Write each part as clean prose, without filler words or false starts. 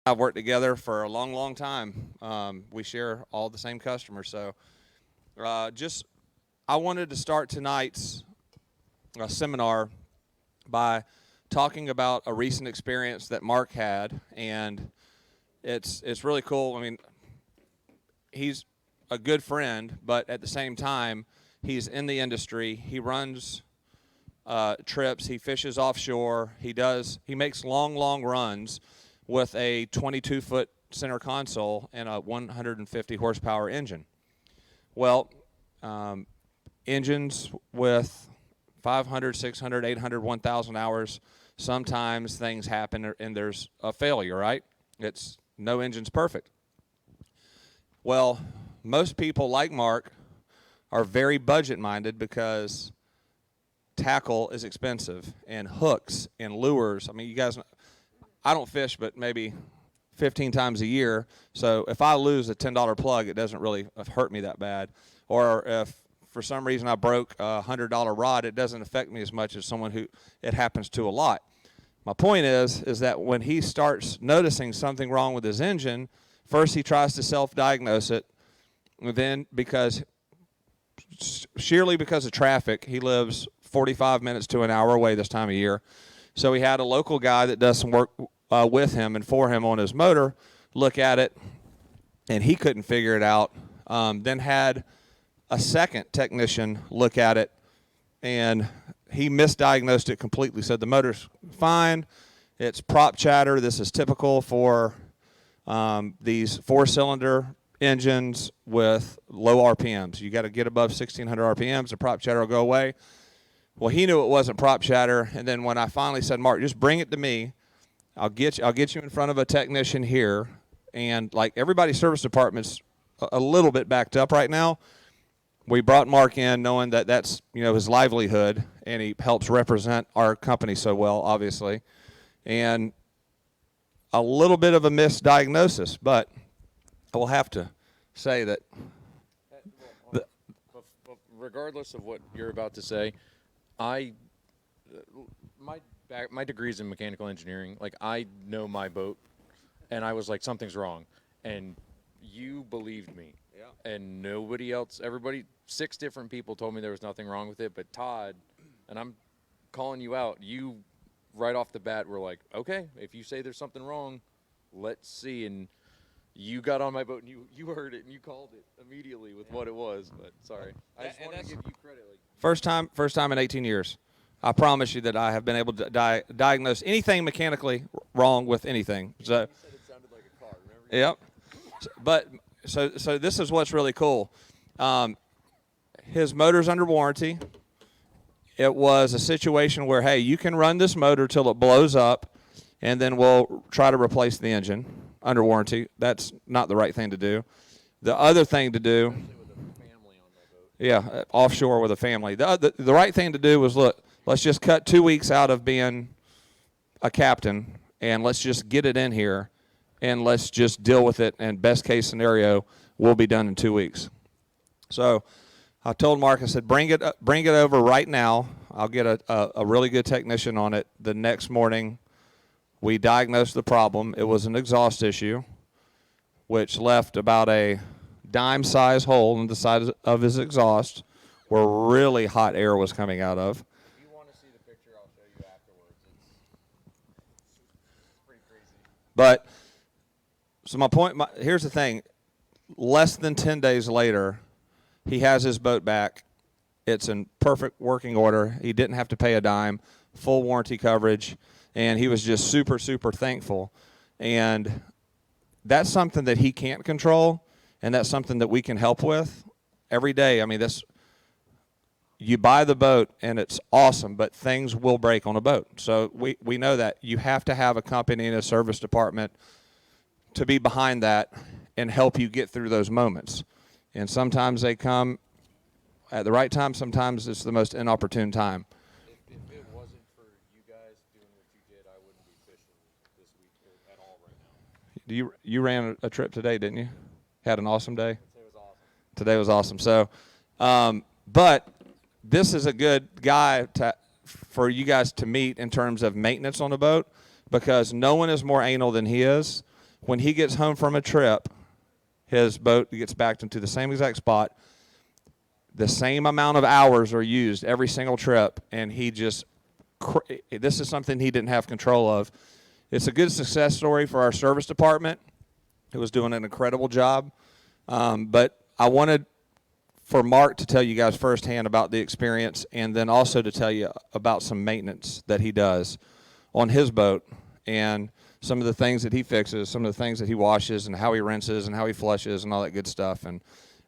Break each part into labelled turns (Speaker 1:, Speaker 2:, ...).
Speaker 1: I've worked together for a long, long time. We share all the same customers. So just I wanted to start tonight's seminar by talking about a recent experience that Mark had, and it's really cool. I mean, he's a good friend, but at the same time, he's in the industry. He runs trips. He fishes offshore. He makes long runs with a 22-foot center console and a 150 horsepower engine. Well, engines with 500, 600, 800, 1,000 hours, sometimes things happen and there's a failure, right? No engine's perfect. Well, most people like Mark are very budget-minded because tackle is expensive, and hooks and lures. I mean, you guys, I don't fish but maybe 15 times a year, so if I lose a $10 plug, it doesn't really hurt me that bad. Or if for some reason I broke a $100 rod, it doesn't affect me as much as someone who it happens to a lot. My point is that when he starts noticing something wrong with his engine, first he tries to self-diagnose it, and then sheerly because of traffic, he lives 45 minutes to an hour away this time of year. So he had a local guy that does some work with him and for him on his motor look at it, and he couldn't figure it out. Then had a second technician look at it, and he misdiagnosed it completely. Said the motor's fine, it's prop chatter. This is typical for these four-cylinder engines with low RPMs. You got to get above 1,600 RPMs, the prop chatter will go away. Well, he knew it wasn't prop chatter, and then when I finally said, Mark, just bring it to me, I'll get you in front of a technician here, and like everybody's service department's a little bit backed up right now. We brought Mark in knowing that that's his livelihood, and he helps represent our company so well, obviously, and a little bit of a misdiagnosis, but I will have to say that.
Speaker 2: Regardless of what you're about to say, my degree's in mechanical engineering. Like, I know my boat, and I was like, something's wrong, and you believed me. Yeah. And nobody else, 6 different people told me there was nothing wrong with it, but Todd, and I'm calling you out, you right off the bat were like, okay, if you say there's something wrong, let's see. And you got on my boat, and you heard it, and you called it immediately with what it was. But sorry, I just want to give you credit.
Speaker 1: First time in 18 years. I promise you that I have been able to diagnose anything mechanically wrong with anything. So,
Speaker 2: you said it sounded like a car, remember?
Speaker 1: Yep. But so this is what's really cool. His motor's under warranty. It was a situation where, hey, you can run this motor till it blows up, and then we'll try to replace the engine under warranty. That's not the right thing to do. The other thing to do, yeah, offshore with a family. The right thing to do was, look, let's just cut 2 weeks out of being a captain, and let's just get it in here, and let's just deal with it, and best case scenario, we'll be done in 2 weeks. So I told Mark, I said, bring it over right now. I'll get a really good technician on it. The next morning, we diagnosed the problem. It was an exhaust issue, which left about a dime-sized hole in the side of his exhaust where really hot air was coming out of.
Speaker 2: If you want to see the picture, I'll show you afterwards. It's pretty crazy.
Speaker 1: But, so my point, here's the thing. Less than 10 days later, he has his boat back. It's in perfect working order. He didn't have to pay a dime, full warranty coverage, and he was just super, super thankful. And that's something that he can't control, and that's something that we can help with every day. I mean, you buy the boat, and it's awesome, but things will break on a boat. So we know that. You have to have a company and a service department to be behind that and help you get through those moments. And sometimes they come at the right time. Sometimes it's the most inopportune time.
Speaker 2: If it wasn't for you guys doing what you did, I wouldn't be fishing this week at all right now.
Speaker 1: You ran a trip today, didn't you? Had an awesome day?
Speaker 2: Today was awesome.
Speaker 1: Today was awesome. So, but this is a good guy for you guys to meet in terms of maintenance on the boat, because no one is more anal than he is when he gets home from a trip, his boat gets backed into the same exact spot. The same amount of hours are used every single trip, and he just this is something he didn't have control of. It's a good success story for our service department, who was doing an incredible job. But I wanted for Mark to tell you guys firsthand about the experience, and then also to tell you about some maintenance that he does on his boat, and some of the things that he fixes, some of the things that he washes, and how he rinses, and how he flushes, and all that good stuff. And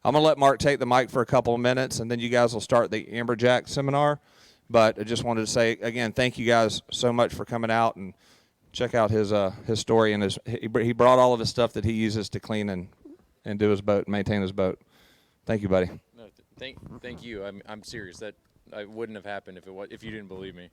Speaker 1: I'm going to let Mark take the mic for a couple of minutes, and then you guys will start the Amberjack seminar. But I just wanted to say, again, thank you guys so much for coming out, and check out his story. And he brought all of his stuff that he uses to clean and do his boat, and maintain his boat. Thank you, buddy.
Speaker 2: No, thank you. I'm serious. That wouldn't have happened if you didn't believe me.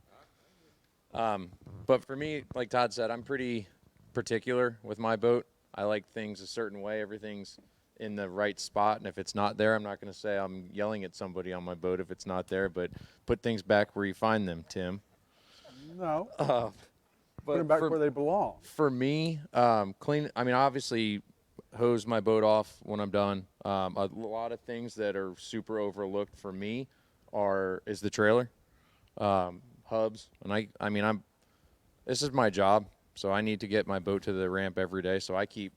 Speaker 2: But for me, like Todd said, I'm pretty particular with my boat. I like things a certain way. Everything's in the right spot, and if it's not there, I'm not going to say I'm yelling at somebody on my boat if it's not there, but put things back where you find them, Tim.
Speaker 3: No.
Speaker 2: But
Speaker 3: Put them back where they belong.
Speaker 2: For me, clean. I mean, obviously, hose my boat off when I'm done. A lot of things that are super overlooked for me is the trailer, hubs, and I mean, this is my job, so I need to get my boat to the ramp every day. So I keep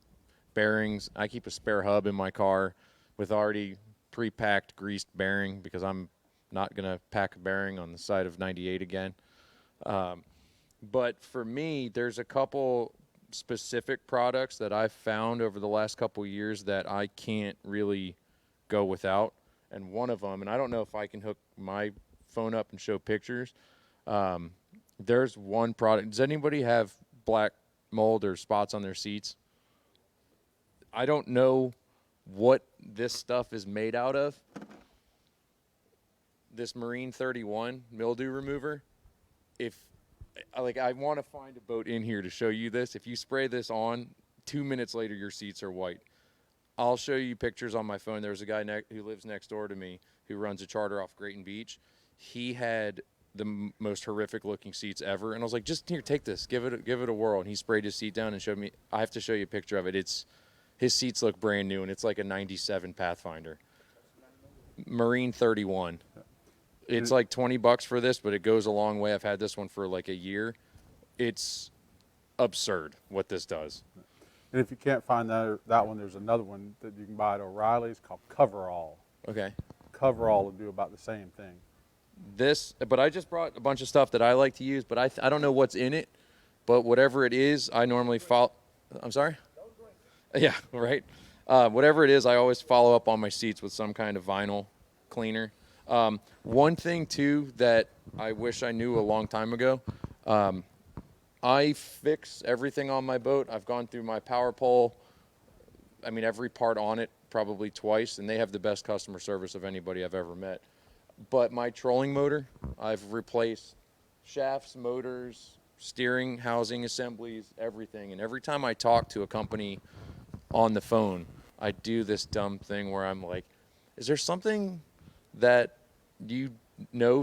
Speaker 2: bearings. I keep a spare hub in my car with already pre-packed greased bearing, because I'm not gonna pack a bearing on the side of 98 again. But for me, there's a couple specific products that I've found over the last couple years that I can't really go without. And one of them, and I don't know if I can hook my phone up and show pictures. There's one product. Does anybody have black mold or spots on their seats? I don't know what this stuff is made out of. This Marine 31 mildew remover. I want to find a boat in here to show you this. If you spray this on, 2 minutes later, your seats are white. I'll show you pictures on my phone. There's a guy who lives next door to me who runs a charter off Grayton Beach. He had the most horrific looking seats ever. And I was like, just here, take this, give it a whirl. And he sprayed his seat down and showed me. I have to show you a picture of it. His seats look brand new, and it's like a 97 Pathfinder. Marine 31. It's like $20 for this, but it goes a long way. I've had this one for like a year. It's absurd what this does.
Speaker 3: And if you can't find that one, there's another one that you can buy at O'Reilly's called Coverall.
Speaker 2: Okay.
Speaker 3: Coverall will do about the same thing.
Speaker 2: But I just brought a bunch of stuff that I like to use, but I don't know what's in it. But whatever it is, I normally follow. I'm sorry? Yeah, right. Whatever it is, I always follow up on my seats with some kind of vinyl cleaner. One thing, too, that I wish I knew a long time ago, I fix everything on my boat. I've gone through my power pole, every part on it probably twice, and they have the best customer service of anybody I've ever met. But my trolling motor, I've replaced shafts, motors, steering, housing assemblies, everything. And every time I talk to a company on the phone, I do this dumb thing where I'm like, is there something that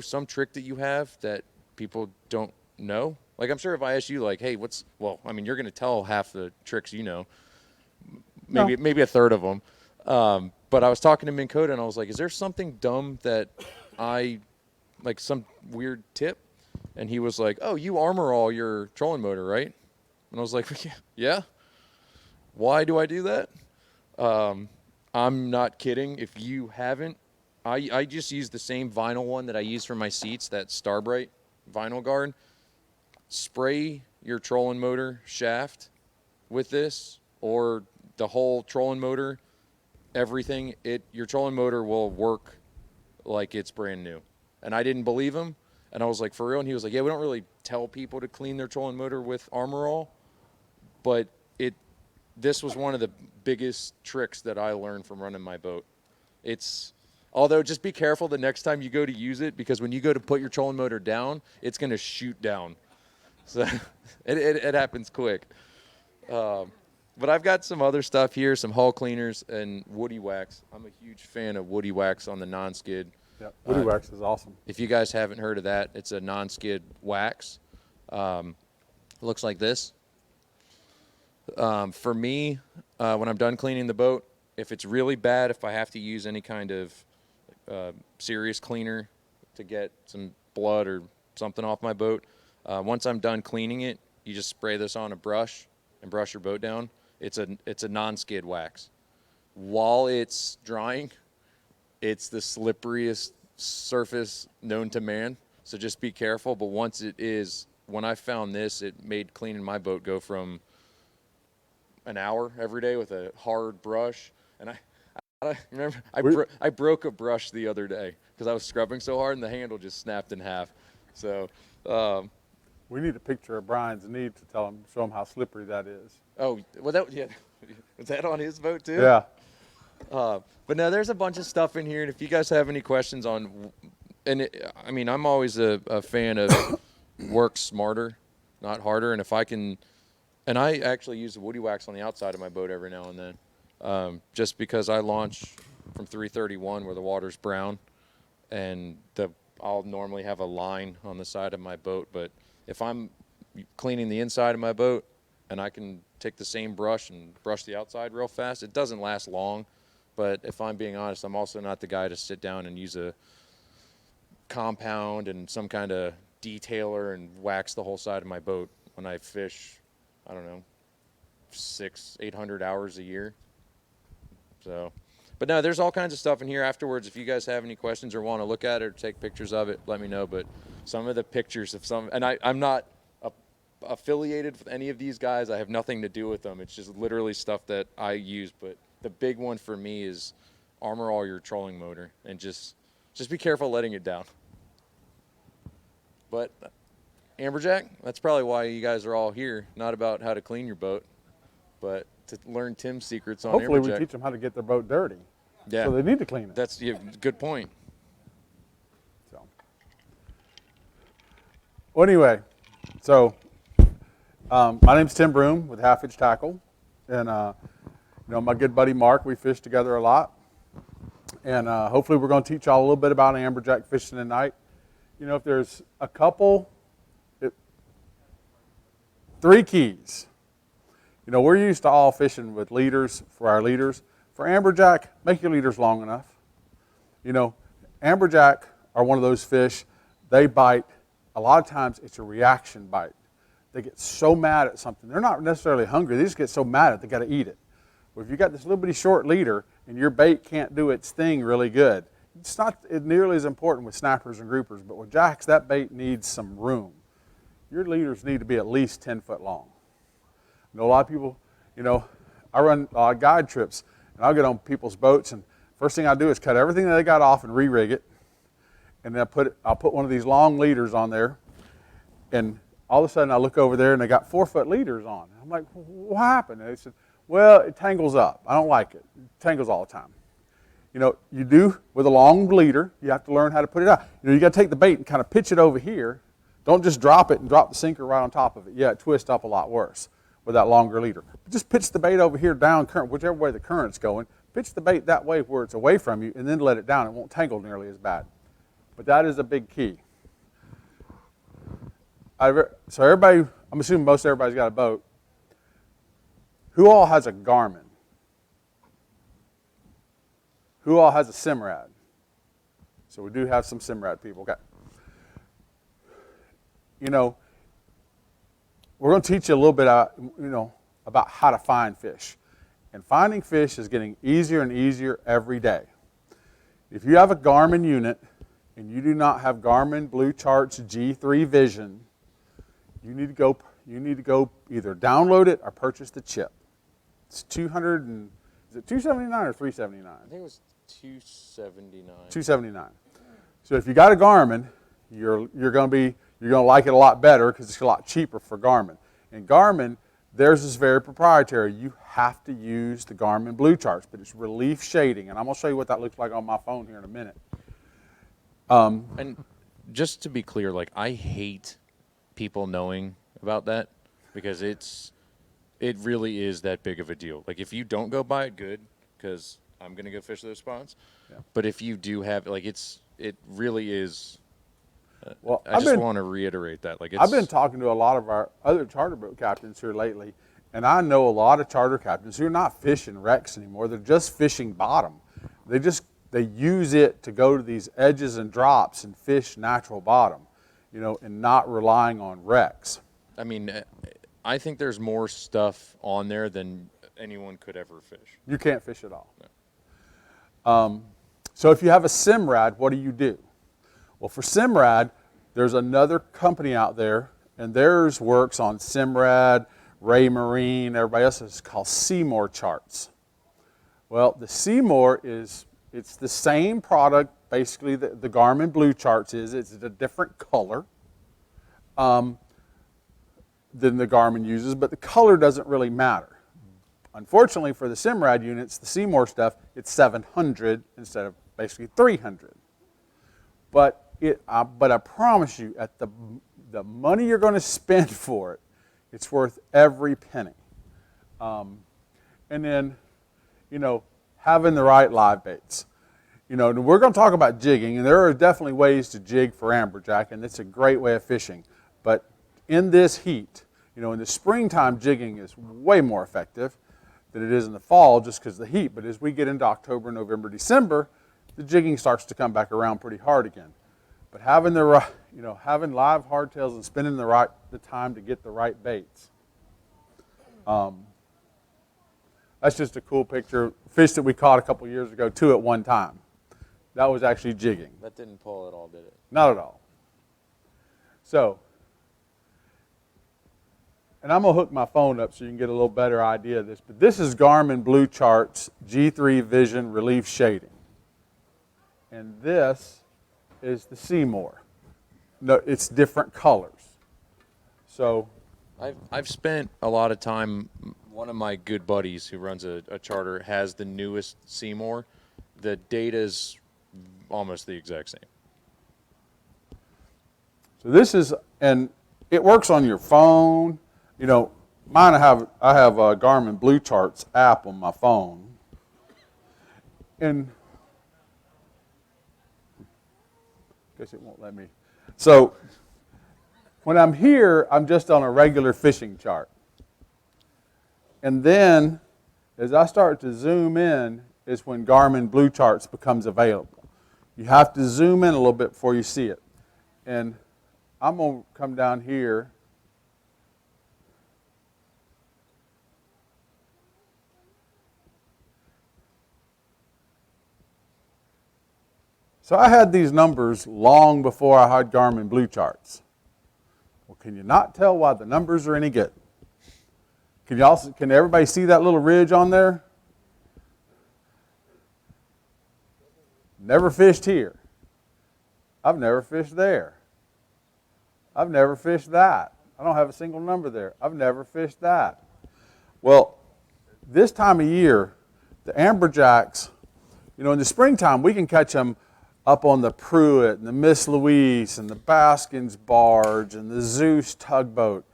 Speaker 2: some trick that you have that people don't know? Like, I'm sure if I ask you, like, hey, you're going to tell half the tricks you know, maybe a third of them. But I was talking to Minn Kota, and I was like, is there something dumb that some weird tip? And he was like, oh, you armor all your trolling motor, right? And I was like, yeah. Why do I do that? I'm not kidding. If you haven't, I just use the same vinyl one that I use for my seats, that Starbright vinyl guard. Spray your trolling motor shaft with this, or the whole trolling motor, everything. Your trolling motor will work like it's brand new. And I didn't believe him, and I was like, for real? And he was like, yeah, we don't really tell people to clean their trolling motor with Armor All, but this was one of the biggest tricks that I learned from running my boat. Although just be careful the next time you go to use it, because when you go to put your trolling motor down, it's going to shoot down. So it happens quick. But I've got some other stuff here, some hull cleaners and woody wax. I'm a huge fan of woody wax on the non-skid.
Speaker 3: Yeah, woody wax is awesome.
Speaker 2: If you guys haven't heard of that, it's a non-skid wax. Looks like this. For me, when I'm done cleaning the boat, if it's really bad, if I have to use any kind of serious cleaner to get some blood or something off my boat, once I'm done cleaning it, you just spray this on a brush and brush your boat down. It's a non-skid wax. While it's drying, it's the slipperiest surface known to man. So just be careful. But once it is, when I found this, it made cleaning my boat go from an hour every day with a hard brush. And I remember I broke a brush the other day because I was scrubbing so hard and the handle just snapped in half. So
Speaker 3: We need a picture of Brian's knee to show him how slippery that is.
Speaker 2: oh well, was that on his boat too?
Speaker 3: Yeah.
Speaker 2: But no, there's a bunch of stuff in here, and if you guys have any questions on, I mean, I'm always a fan of work smarter, not harder, and if I can, and I actually use the woody wax on the outside of my boat every now and then, just because I launch from 331 where the water's brown, and I'll normally have a line on the side of my boat, but if I'm cleaning the inside of my boat and I can take the same brush and brush the outside real fast, it doesn't last long. But if I'm being honest, I'm also not the guy to sit down and use a compound and some kind of detailer and wax the whole side of my boat when I fish, I don't know, 600-800 hours a year. So, but no, there's all kinds of stuff in here afterwards. If you guys have any questions or want to look at it or take pictures of it, let me know. But some of the pictures of and I'm not affiliated with any of these guys. I have nothing to do with them. It's just literally stuff that I use. But the big one for me is armor all your trolling motor and just be careful letting it down. But Amberjack, that's probably why you guys are all here. Not about how to clean your boat, but to learn Tim's secrets on
Speaker 3: Hopefully
Speaker 2: Amberjack.
Speaker 3: we teach them how to get their boat dirty.
Speaker 2: Yeah.
Speaker 3: So they need to clean it.
Speaker 2: That's good point.
Speaker 3: So. Well, anyway, so my name's Tim Broom with Hitch Tackle, and my good buddy Mark, we fish together a lot, and hopefully we're going to teach y'all a little bit about amberjack fishing tonight. If there's a couple, 3 keys. We're used to all fishing with leaders for our leaders. For amberjack, make your leaders long enough. Amberjack are one of those fish, they bite. A lot of times it's a reaction bite. They get so mad at something. They're not necessarily hungry. They just get so mad at it, they got to eat it. Well, if you got this little bitty short leader and your bait can't do its thing really good, it's not nearly as important with snappers and groupers, but with jacks, that bait needs some room. Your leaders need to be at least 10 foot long. A lot of people, I run guide trips, and I'll get on people's boats, and first thing I do is cut everything that they got off and re-rig it, and then I'll put one of these long leaders on there, and all of a sudden I look over there, and they got 4 foot leaders on. I'm like, what happened? And they said, well, it tangles up. I don't like it. It tangles all the time. You do with a long leader, you have to learn how to put it out. You got to take the bait and kind of pitch it over here. Don't just drop it and drop the sinker right on top of it. Yeah, it twists up a lot worse with that longer leader. But just pitch the bait over here down current, whichever way the current's going. Pitch the bait that way where it's away from you and then let it down. It won't tangle nearly as bad. But that is a big key. So everybody, I'm assuming most everybody's got a boat. Who all has a Garmin? Who all has a Simrad? So we do have some Simrad people. Okay. We're going to teach you a little bit, about how to find fish. And finding fish is getting easier and easier every day. If you have a Garmin unit and you do not have Garmin Blue Charts G3 Vision, you need to go either download it or purchase the chip. It's is it $279 or $379?
Speaker 2: I think it was $279.
Speaker 3: $279. So if you got a Garmin, you're going to like it a lot better because it's a lot cheaper for Garmin. And Garmin, theirs is very proprietary. You have to use the Garmin Blue Charts, but it's relief shading, and I'm going to show you what that looks like on my phone here in a minute.
Speaker 2: And just to be clear, I hate people knowing about that because it really is that big of a deal. If you don't go buy it, good, because I'm going to go fish those spots. Yeah. But if you do have, it really is. Well, I just want to reiterate that.
Speaker 3: I've been talking to a lot of our other charter boat captains here lately, And I know a lot of charter captains who are not fishing wrecks anymore. They're just fishing bottom. They use it to go to these edges and drops and fish natural bottom, and not relying on wrecks.
Speaker 2: I mean, I think there's more stuff on there than anyone could ever fish.
Speaker 3: You can't fish at all.
Speaker 2: No.
Speaker 3: So if you have a Simrad, what do? Well, for Simrad, there's another company out there, and theirs works on Simrad, Ray Marine, everybody else is called Seymour charts. Well, the Seymour it's the same product, basically, the Garmin Blue Charts is. It's a different color than the Garmin uses, but the color doesn't really matter. Unfortunately, for the Simrad units, the Seymour stuff, it's 700 instead of basically 300. But I promise you, at the money you're going to spend for it, it's worth every penny. And then, having the right live baits. We're going to talk about jigging, and there are definitely ways to jig for amberjack, and it's a great way of fishing. But in this heat, in the springtime, jigging is way more effective than it is in the fall just because of the heat. But as we get into October, November, December, the jigging starts to come back around pretty hard again. But having having live hardtails and spending the time to get the right baits. That's just a cool picture. Fish that we caught a couple years ago, 2 at one time. That was actually jigging.
Speaker 2: That didn't pull at all, did it?
Speaker 3: Not at all. So, and I'm going to hook my phone up so you can get a little better idea of this. But this is Garmin Blue Charts G3 Vision Relief Shading. And this is the Seymour. No, it's different colors. So
Speaker 2: I've spent a lot of time. One of my good buddies who runs a charter has the newest Seymour. The data's almost the exact same.
Speaker 3: So this is, and it works on your phone. Mine I have a Garmin Blue Charts app on my phone. And I guess it won't let me. So when I'm here, I'm just on a regular fishing chart. And then as I start to zoom in is when Garmin Blue Charts becomes available. You have to zoom in a little bit before you see it. And I'm going to come down here. So I had these numbers long before I had Garmin Blue Charts. Well, can you not tell why the numbers are any good? Can everybody see that little ridge on there? Never fished here. I've never fished there. I've never fished that. I don't have a single number there. I've never fished that. Well, this time of year, the amberjacks, in the springtime, we can catch them up on the Pruitt and the Miss Louise and the Baskins barge and the Zeus tugboat.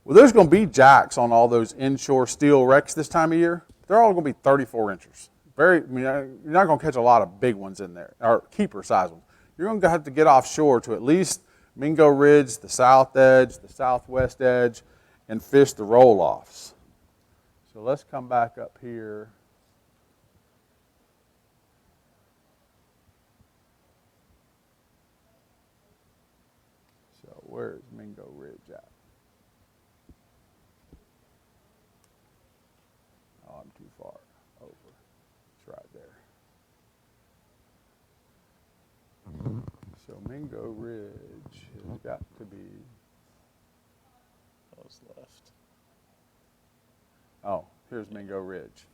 Speaker 3: Well, there's going to be jacks on all those inshore steel wrecks this time of year. They're all going to be 34 inches. You're not going to catch a lot of big ones in there, or keeper size ones. You're going to have to get offshore to at least Mingo Ridge, the south edge, the southwest edge, and fish the roll-offs. So let's come back up here. So where's Mingo Ridge at? Oh, I'm too far over. It's right there. So Mingo Ridge has got to be.
Speaker 2: That was left.
Speaker 3: Oh, here's Mingo Ridge.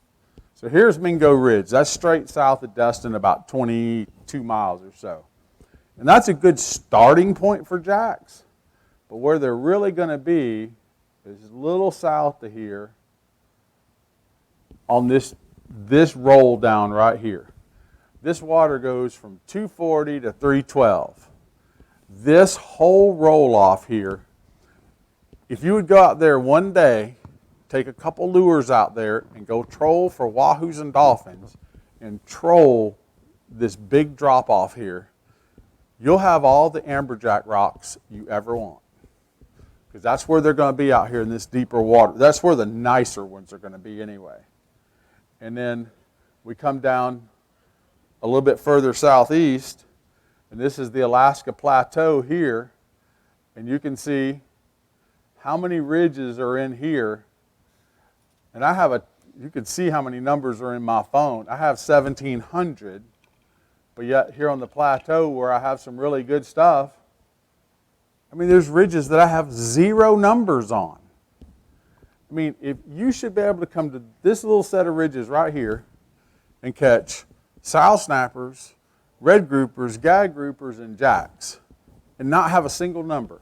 Speaker 3: So here's Mingo Ridge. That's straight south of Destin, about 22 miles or so. And that's a good starting point for jacks. But where they're really going to be is a little south of here on this roll down right here. This water goes from 240 to 312. This whole roll off here, if you would go out there one day, take a couple lures out there and go troll for wahoos and dolphins and troll this big drop off here, you'll have all the amberjack rocks you ever want. because that's where they're going to be out here in this deeper water. That's where the nicer ones are going to be anyway. And then we come down a little bit further southeast, and this is the Alaska Plateau here, and you can see how many ridges are in here. And you can see how many numbers are in my phone. I have 1,700, but yet here on the plateau where I have some really good stuff, I mean, there's ridges that I have 0 numbers on. I mean, if you should be able to come to this little set of ridges right here and catch sow snappers, red groupers, gag groupers, and jacks, and not have a single number.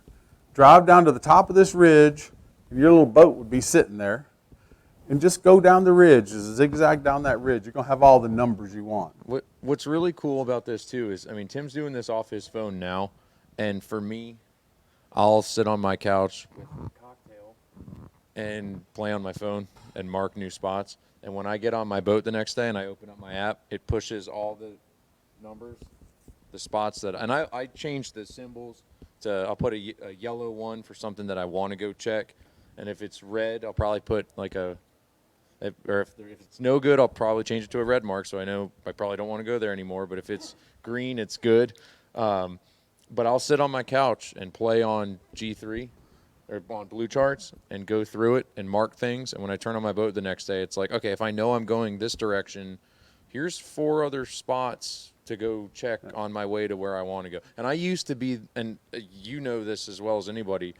Speaker 3: Drive down to the top of this ridge, and your little boat would be sitting there, and just go down the ridge, just zigzag down that ridge. You're going to have all the numbers you want.
Speaker 2: What's really cool about this, too, is, I mean, Tim's doing this off his phone now, and for me, I'll sit on my couch with a cocktail and play on my phone and mark new spots. And when I get on my boat the next day and I open up my app, it pushes all the numbers, the spots that, and I change the symbols to, I'll put a yellow one for something that I want to go check. And if it's red, I'll probably put like if it's no good, I'll probably change it to a red mark so I know I probably don't want to go there anymore. But if it's green, it's good. But I'll sit on my couch and play on G3 or on blue charts and go through it and mark things. And when I turn on my boat the next day, it's like, okay, if I know I'm going this direction, here's 4 other spots to go check on my way to where I want to go. And I used to be, and you know this as well as anybody,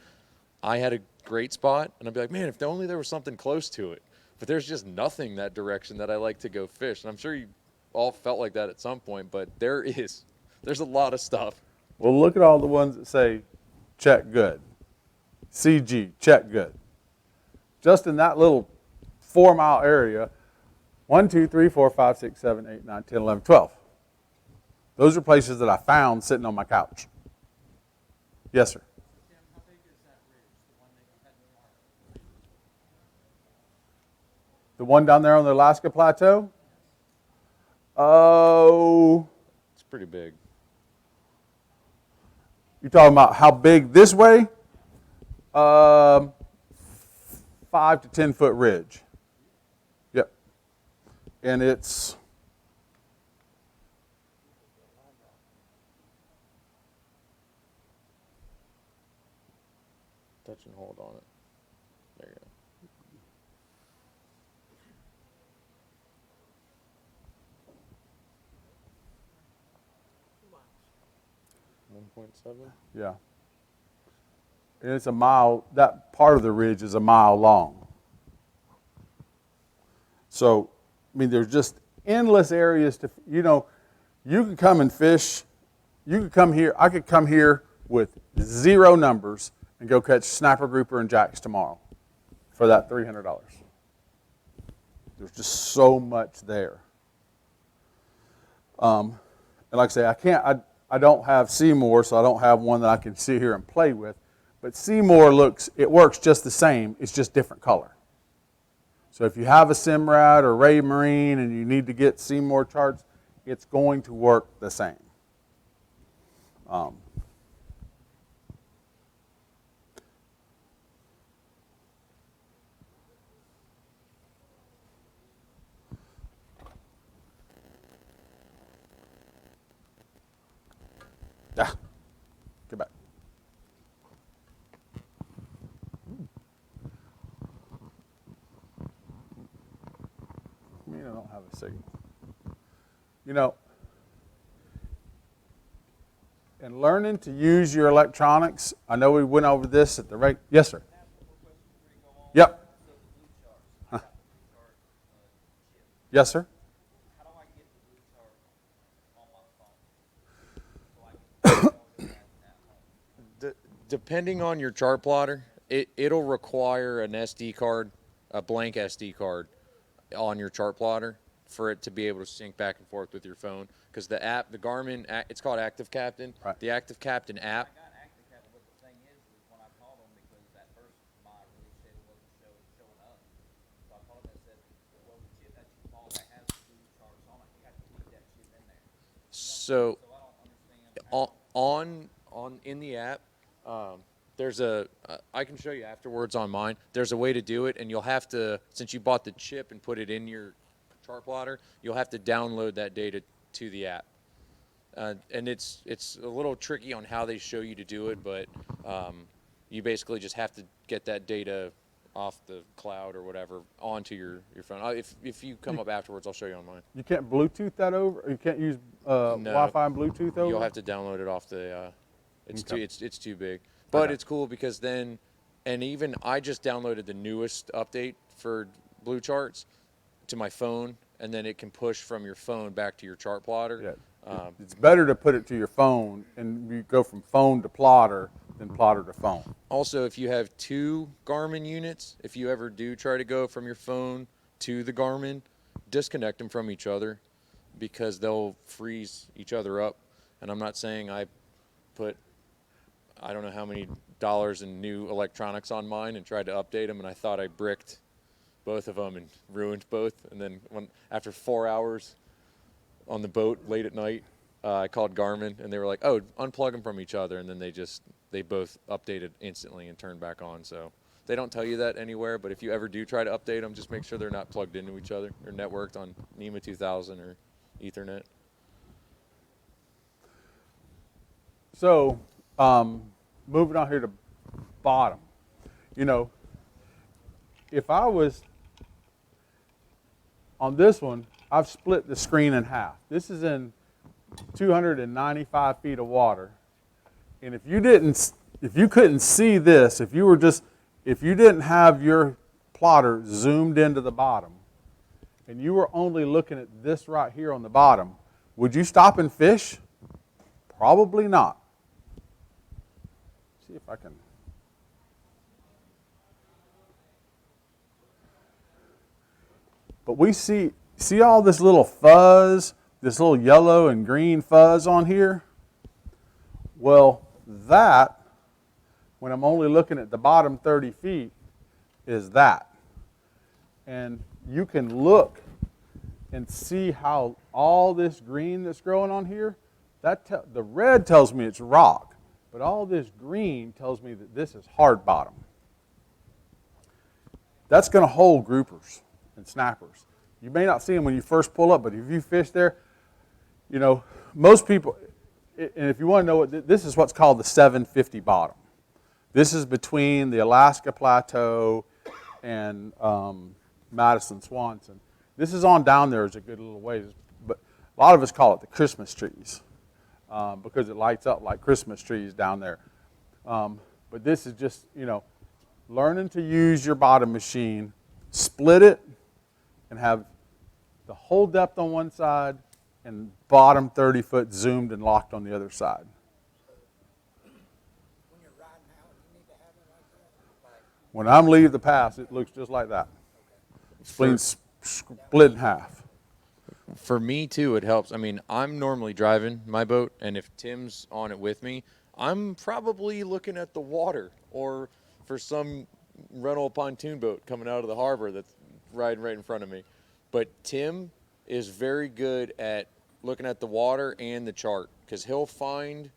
Speaker 2: I had a great spot, and I'd be like, man, if only there was something close to it. But there's just nothing that direction that I like to go fish. And I'm sure you all felt like that at some point, but there's a lot of stuff.
Speaker 3: Well, look at all the ones that say check good. CG, check good. Just in that little 4-mile area, 1, 2, 3, 4, 5, 6, 7, 8, 9, 10, 11, 12. Those are places that I found sitting on my couch. Yes, sir.
Speaker 4: How big is that ridge, the one that you had marked?
Speaker 3: The one down there on the Alaska Plateau? Oh,
Speaker 2: It's pretty big.
Speaker 3: you're talking about how big this way? 5 to 10 foot ridge. Yep. And it's
Speaker 2: Touch and hold on it. There you go. 1.7?
Speaker 3: yeah. And it's a mile, that part of the ridge is a mile long. So, I mean, there's just endless areas to, you can come and fish. You could come here, I could come here with 0 numbers and go catch snapper, grouper, and jacks tomorrow for that $300. There's just so much there. And like I say, I don't have Seymour, so I don't have one that I can sit here and play with. But Seymour it works just the same. It's just different color. So if you have a Simrad or Ray Marine and you need to get Seymour charts, it's going to work the same. Get back. I mean, I don't have a signal. And learning to use your electronics, I know we went over this at the rate. Yes, sir. Yep. Huh. Yes, sir.
Speaker 4: How do I get the blue chart on my phone? So I can at home?
Speaker 2: Depending on your chart plotter, it'll require an SD card, a blank SD card on your chart plotter for it to be able to sync back and forth with your phone. Because the app, the Garmin, it's called Active Captain.
Speaker 3: Right.
Speaker 2: The Active Captain app.
Speaker 4: I got Active Capital, but the thing is when I called them, because at first my release data wasn't showing up. So I called them and said, well, the chip that you bought that has the blue charts on it, you have to leave that chip in there.
Speaker 2: So
Speaker 4: So I don't understand.
Speaker 2: in the app, There's I can show you afterwards on mine. There's a way to do it, and you'll have to, since you bought the chip and put it in your chart plotter, you'll have to download that data to the app. And it's a little tricky on how they show you to do it, but you basically just have to get that data off the cloud or whatever onto your phone. If you come up afterwards, I'll show you on mine.
Speaker 3: You can't Bluetooth that over? You can't use Wi-Fi and Bluetooth over?
Speaker 2: You'll have to download it off the.
Speaker 3: Okay.
Speaker 2: It's too big, but
Speaker 3: Okay.
Speaker 2: it's cool because then, and even I just downloaded the newest update for Blue Charts to my phone, and then it can push from your phone back to your chart plotter.
Speaker 3: Yeah. It's better to put it to your phone and you go from phone to plotter than plotter to phone.
Speaker 2: Also, if you have two Garmin units, if you ever do try to go from your phone to the Garmin, disconnect them from each other because they'll freeze each other up. And I'm not saying I put, I don't know how many dollars in new electronics on mine and tried to update them, and I thought I bricked both of them and ruined both. And then after 4 hours on the boat late at night, I called Garmin, and they were like, oh, unplug them from each other. And then they both updated instantly and turned back on. So they don't tell you that anywhere, but if you ever do try to update them, just make sure they're not plugged into each other or networked on NEMA 2000 or Ethernet.
Speaker 3: So, moving on here to bottom. You know, if I was on this one, I've split the screen in half. This is in 295 feet of water. And if you couldn't see this, if you didn't have your plotter zoomed into the bottom, and you were only looking at this right here on the bottom, would you stop and fish? Probably not. See if I can. But we see all this little fuzz, this little yellow and green fuzz on here? Well, that, when I'm only looking at the bottom 30 feet, is that. And you can look and see how all this green that's growing on here, the red tells me it's rock, but all this green tells me that this is hard bottom. That's going to hold groupers and snappers. You may not see them when you first pull up, but if you fish there, you know, most people, and if you want to know what, this is what's called the 750 bottom. This is between the Alaska Plateau and Madison Swanson. This is on down there as a good little ways, but a lot of us call it the Christmas trees because it lights up like Christmas trees down there. But this is just, you know, learning to use your bottom machine, split it, and have the whole depth on one side and bottom 30 foot zoomed and locked on the other side.
Speaker 5: When you're riding out, you need to have it like that?
Speaker 3: When I'm leaving the pass, it looks just like that. Split in half.
Speaker 2: For me, too, it helps. I mean, I'm normally driving my boat, and if Tim's on it with me, I'm probably looking at the water or for some rental pontoon boat coming out of the harbor that's riding right in front of me. But Tim is very good at looking at the water and the chart because he'll find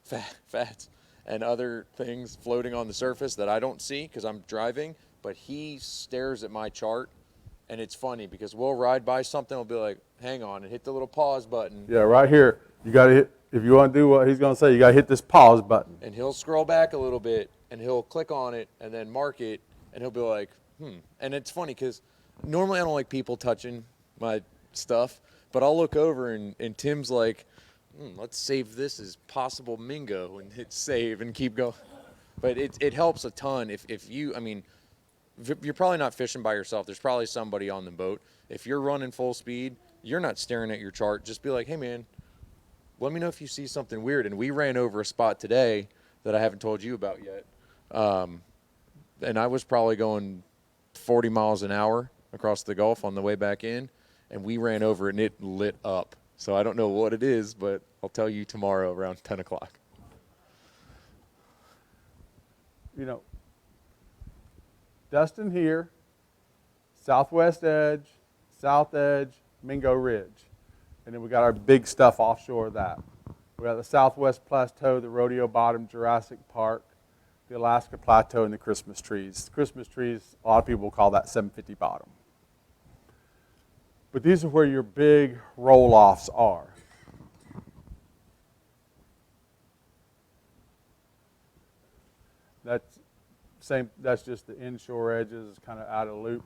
Speaker 2: fats and other things floating on the surface that I don't see because I'm driving, but he stares at my chart. And it's funny because we'll ride by something, we'll be like, hang on, and hit the little pause button.
Speaker 3: Yeah, right here. You got to hit, if you want to do what he's going to say, you got to hit this pause button.
Speaker 2: And he'll scroll back a little bit, and he'll click on it, and then mark it, and he'll be like, And it's funny because normally I don't like people touching my stuff, but I'll look over, and Tim's like, let's save this as possible Mingo, and hit save and keep going. But it helps a ton if you, I mean, you're probably not fishing by yourself. There's probably somebody on the boat. If you're running full speed, you're not staring at your chart. Just be like, hey, man, let me know if you see something weird. And we ran over a spot today that I haven't told you about yet. And I was probably going 40 miles an hour across the Gulf on the way back in. And we ran over it, and it lit up. So I don't know what it is, but I'll tell you tomorrow around 10 o'clock.
Speaker 3: You know, Dustin here, southwest edge, south edge, Mingo Ridge. And then we got our big stuff offshore of that. We got the southwest plateau, the Rodeo Bottom, Jurassic Park, the Alaska Plateau, and the Christmas trees. The Christmas trees, a lot of people call that 750 bottom. But these are where your big roll-offs are. That's just the inshore edges, kind of out of loop.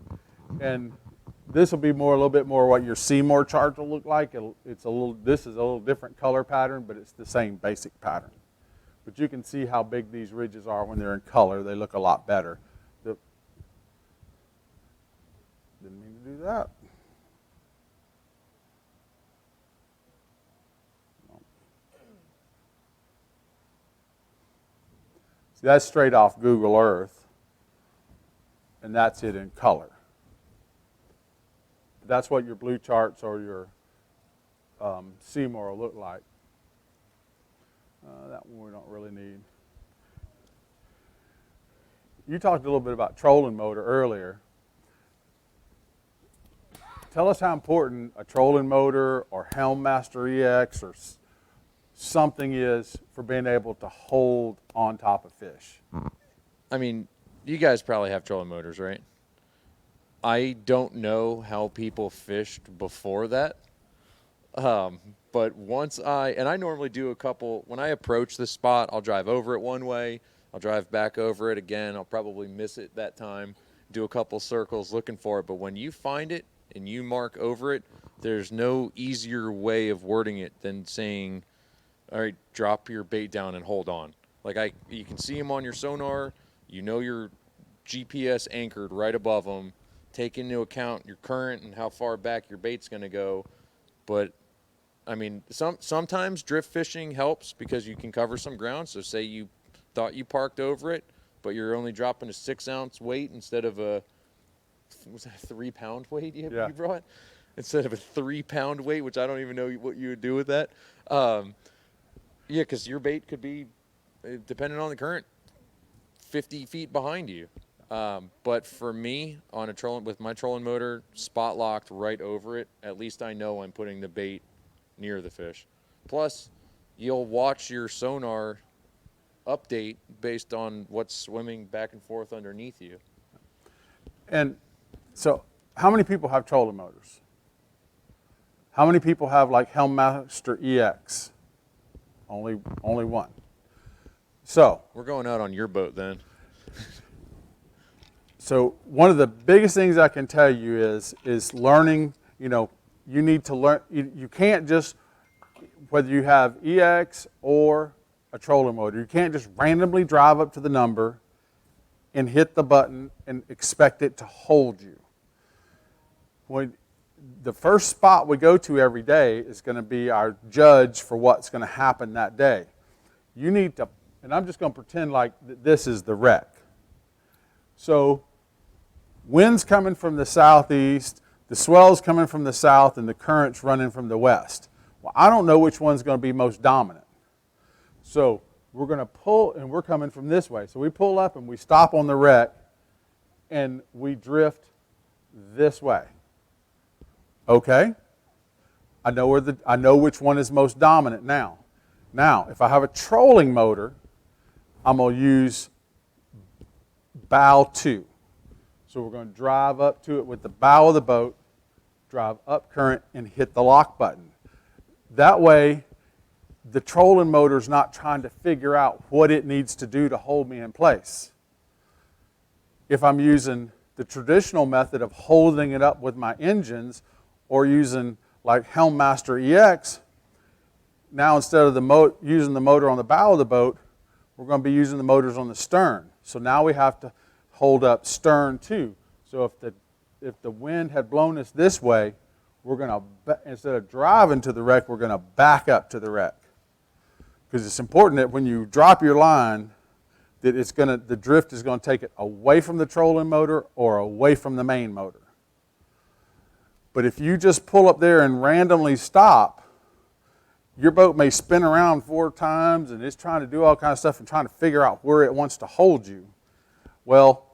Speaker 3: And this will be a little bit more what your Seymour chart will look like. This is a little different color pattern, but it's the same basic pattern. But you can see how big these ridges are when they're in color. They look a lot better. Didn't mean to do that. See, that's straight off Google Earth, and that's it in color. That's what your blue charts or your Seymour will look like. That one we don't really need. You talked a little bit about trolling motor earlier. Tell us how important a trolling motor or Helmmaster EX or something is for being able to hold on top of fish.
Speaker 2: I mean, you guys probably have trolling motors, right? I don't know how people fished before that. But once I normally do a couple, when I approach the spot, I'll drive over it one way, I'll drive back over it again, I'll probably miss it that time, do a couple circles looking for it. But when you find it and you mark over it, there's no easier way of wording it than saying, all right, drop your bait down and hold on. Like you can see them on your sonar, you know your GPS anchored right above them, take into account your current and how far back your bait's going to go. But I mean, sometimes drift fishing helps because you can cover some ground. So say you thought you parked over it, but you're only dropping a 6-ounce weight instead of was that a 3-pound weight you brought? Instead of a 3-pound weight, which I don't even know what you would do with that. Yeah, because your bait could be, depending on the current, 50 feet behind you. But for me, on a trolling with my trolling motor, spot locked right over it, at least I know I'm putting the bait near the fish. Plus, you'll watch your sonar update based on what's swimming back and forth underneath you.
Speaker 3: And so, how many people have trolling motors? How many people have like Helmmaster EX? Only one. So
Speaker 2: we're going out on your boat then.
Speaker 3: So one of the biggest things I can tell you is learning. You know, you need to learn. You can't just, whether you have EX or a trolling motor, you can't just randomly drive up to the number and hit the button and expect it to hold you. When the first spot we go to every day is going to be our judge for what's going to happen that day. You need to, and I'm just going to pretend like this is the wreck. So wind's coming from the southeast, the swell's coming from the south, and the current's running from the west. Well, I don't know which one's going to be most dominant. So we're going to pull, and we're coming from this way. So we pull up and we stop on the wreck, and we drift this way. Okay? I know which one is most dominant now. Now, if I have a trolling motor, I'm going to use bow 2. So we're going to drive up to it with the bow of the boat, drive up current, and hit the lock button. That way, the trolling motor is not trying to figure out what it needs to do to hold me in place. If I'm using the traditional method of holding it up with my engines, or using like Helmmaster EX, now instead of using the motor on the bow of the boat, we're going to be using the motors on the stern. So now we have to hold up stern too. So if the wind had blown us this way, we're going to, instead of driving to the wreck, we're going to back up to the wreck. Because it's important that when you drop your line, that the drift is going to take it away from the trolling motor or away from the main motor. But if you just pull up there and randomly stop, your boat may spin around 4 times and it's trying to do all kinds of stuff and trying to figure out where it wants to hold you. Well,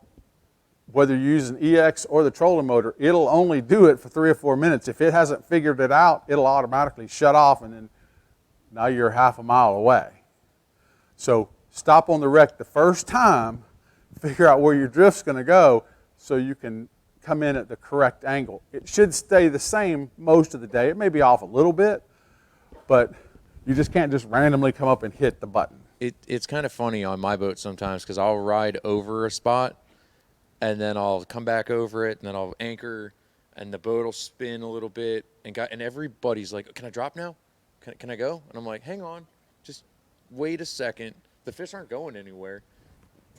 Speaker 3: whether you're using EX or the trolling motor, it'll only do it for 3 or 4 minutes. If it hasn't figured it out, it'll automatically shut off, and then now you're half a mile away. So stop on the wreck the first time, figure out where your drift's going to go so you can come in at the correct angle. It should stay the same most of the day. It may be off a little bit, but you just can't just randomly come up and hit the button.
Speaker 2: It's kind of funny on my boat sometimes because I'll ride over a spot and then I'll come back over it and then I'll anchor and the boat will spin a little bit and everybody's like, "Can I drop now? Can I go?" And I'm like, "Hang on, just wait a second. The fish aren't going anywhere.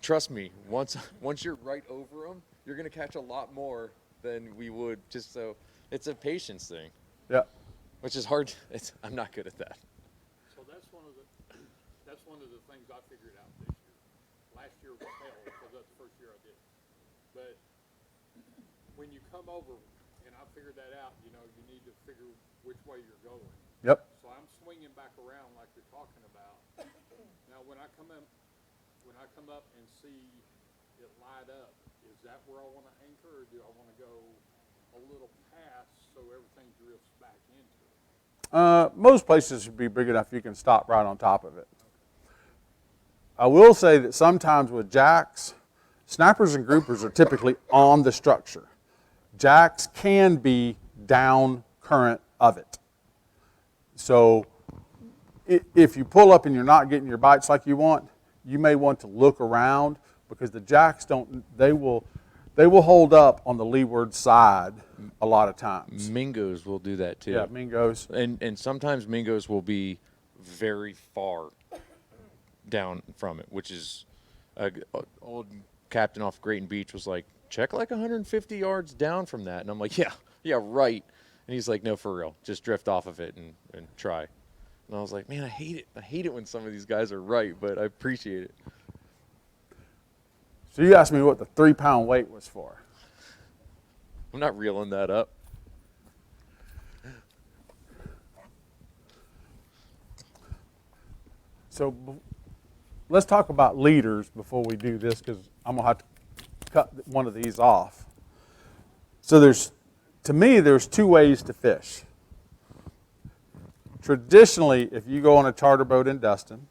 Speaker 2: Trust me. Once you're right over them, you're gonna catch a lot more than we would just so. It's a patience thing,
Speaker 3: Yeah.
Speaker 2: which is hard. I'm not good at that.
Speaker 6: So that's one of the things I figured out this year. Last year was hell because that's the first year I did it. But when you come over, and I figured that out, you need to figure which way you're going.
Speaker 3: Yep.
Speaker 6: So I'm swinging back around like you're talking about. Now when I come up and see it light up, is that where I want to anchor, or do I want to go a little past so everything drifts back into it?
Speaker 3: Most places should be big enough you can stop right on top of it. I will say that sometimes with jacks, snappers and groupers are typically on the structure. Jacks can be down current of it. So if you pull up and you're not getting your bites like you want, you may want to look around because the jacks they will hold up on the leeward side a lot of times.
Speaker 2: Mingos will do that too.
Speaker 3: Yeah, Mingos.
Speaker 2: And sometimes Mingos will be very far down from it, which is old captain off Grayton Beach was like, check like 150 yards down from that. And I'm like, yeah, right. And he's like, no, for real. Just drift off of it and try. And I was like, man, I hate it. I hate it when some of these guys are right, but I appreciate it.
Speaker 3: So you asked me what the 3-pound weight was for.
Speaker 2: I'm not reeling that up.
Speaker 3: So let's talk about leaders before we do this because I'm going to have to cut one of these off. So to me, there's two ways to fish. Traditionally, if you go on a charter boat in Destin,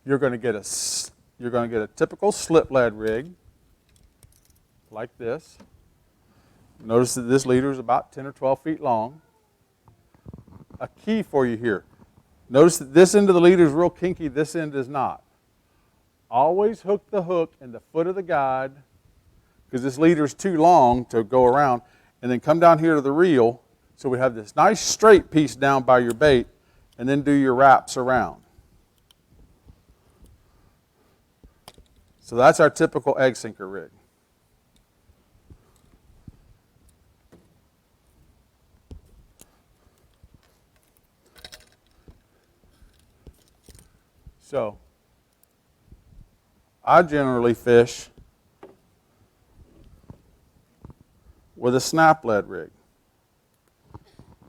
Speaker 3: you're going to get a typical slip lead rig like this. Notice that this leader is about 10 or 12 feet long. A key for you here. Notice that this end of the leader is real kinky, this end is not. Always hook the hook in the foot of the guide because this leader is too long to go around, and then come down here to the reel so we have this nice straight piece down by your bait, and then do your wraps around. So that's our typical egg sinker rig. So I generally fish with a snap lead rig.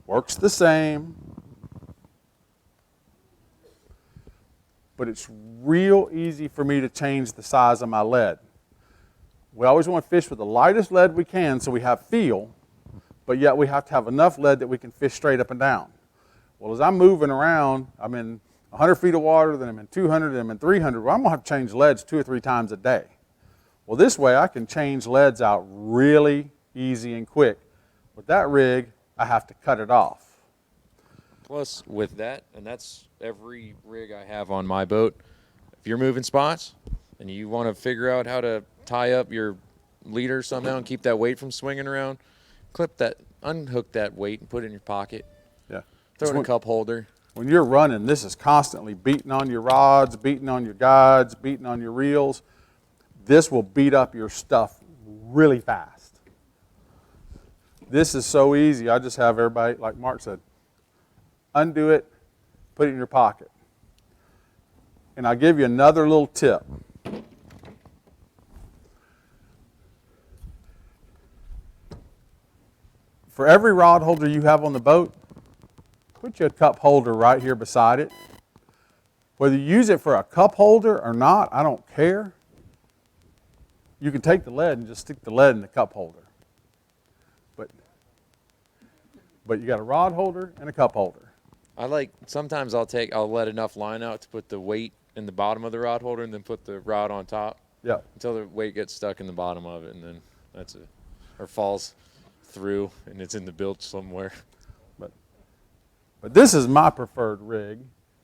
Speaker 3: Works the same, but it's real easy for me to change the size of my lead. We always want to fish with the lightest lead we can so we have feel, but yet we have to have enough lead that we can fish straight up and down. Well, as I'm moving around, I'm in 100 feet of water, then I'm in 200, then I'm in 300. Well, I'm going to have to change leads 2 or 3 times a day. Well, this way I can change leads out really easy and quick. With that rig, I have to cut it off.
Speaker 2: Plus, with that, and that's every rig I have on my boat, if you're moving spots and you want to figure out how to tie up your leader somehow and keep that weight from swinging around, unhook that weight and put it in your pocket.
Speaker 3: Yeah.
Speaker 2: Throw it in a cup holder.
Speaker 3: When you're running, this is constantly beating on your rods, beating on your guides, beating on your reels. This will beat up your stuff really fast. This is so easy. I just have everybody, like Mark said, undo it, put it in your pocket. And I'll give you another little tip. For every rod holder you have on the boat, put you a cup holder right here beside it. Whether you use it for a cup holder or not, I don't care. You can take the lead and just stick the lead in the cup holder. But you got a rod holder and a cup holder.
Speaker 2: Sometimes I'll let enough line out to put the weight in the bottom of the rod holder and then put the rod on top
Speaker 3: Yeah.
Speaker 2: until the weight gets stuck in the bottom of it, and then that's it. Or falls through and it's in the bilge somewhere.
Speaker 3: But this is my preferred rig.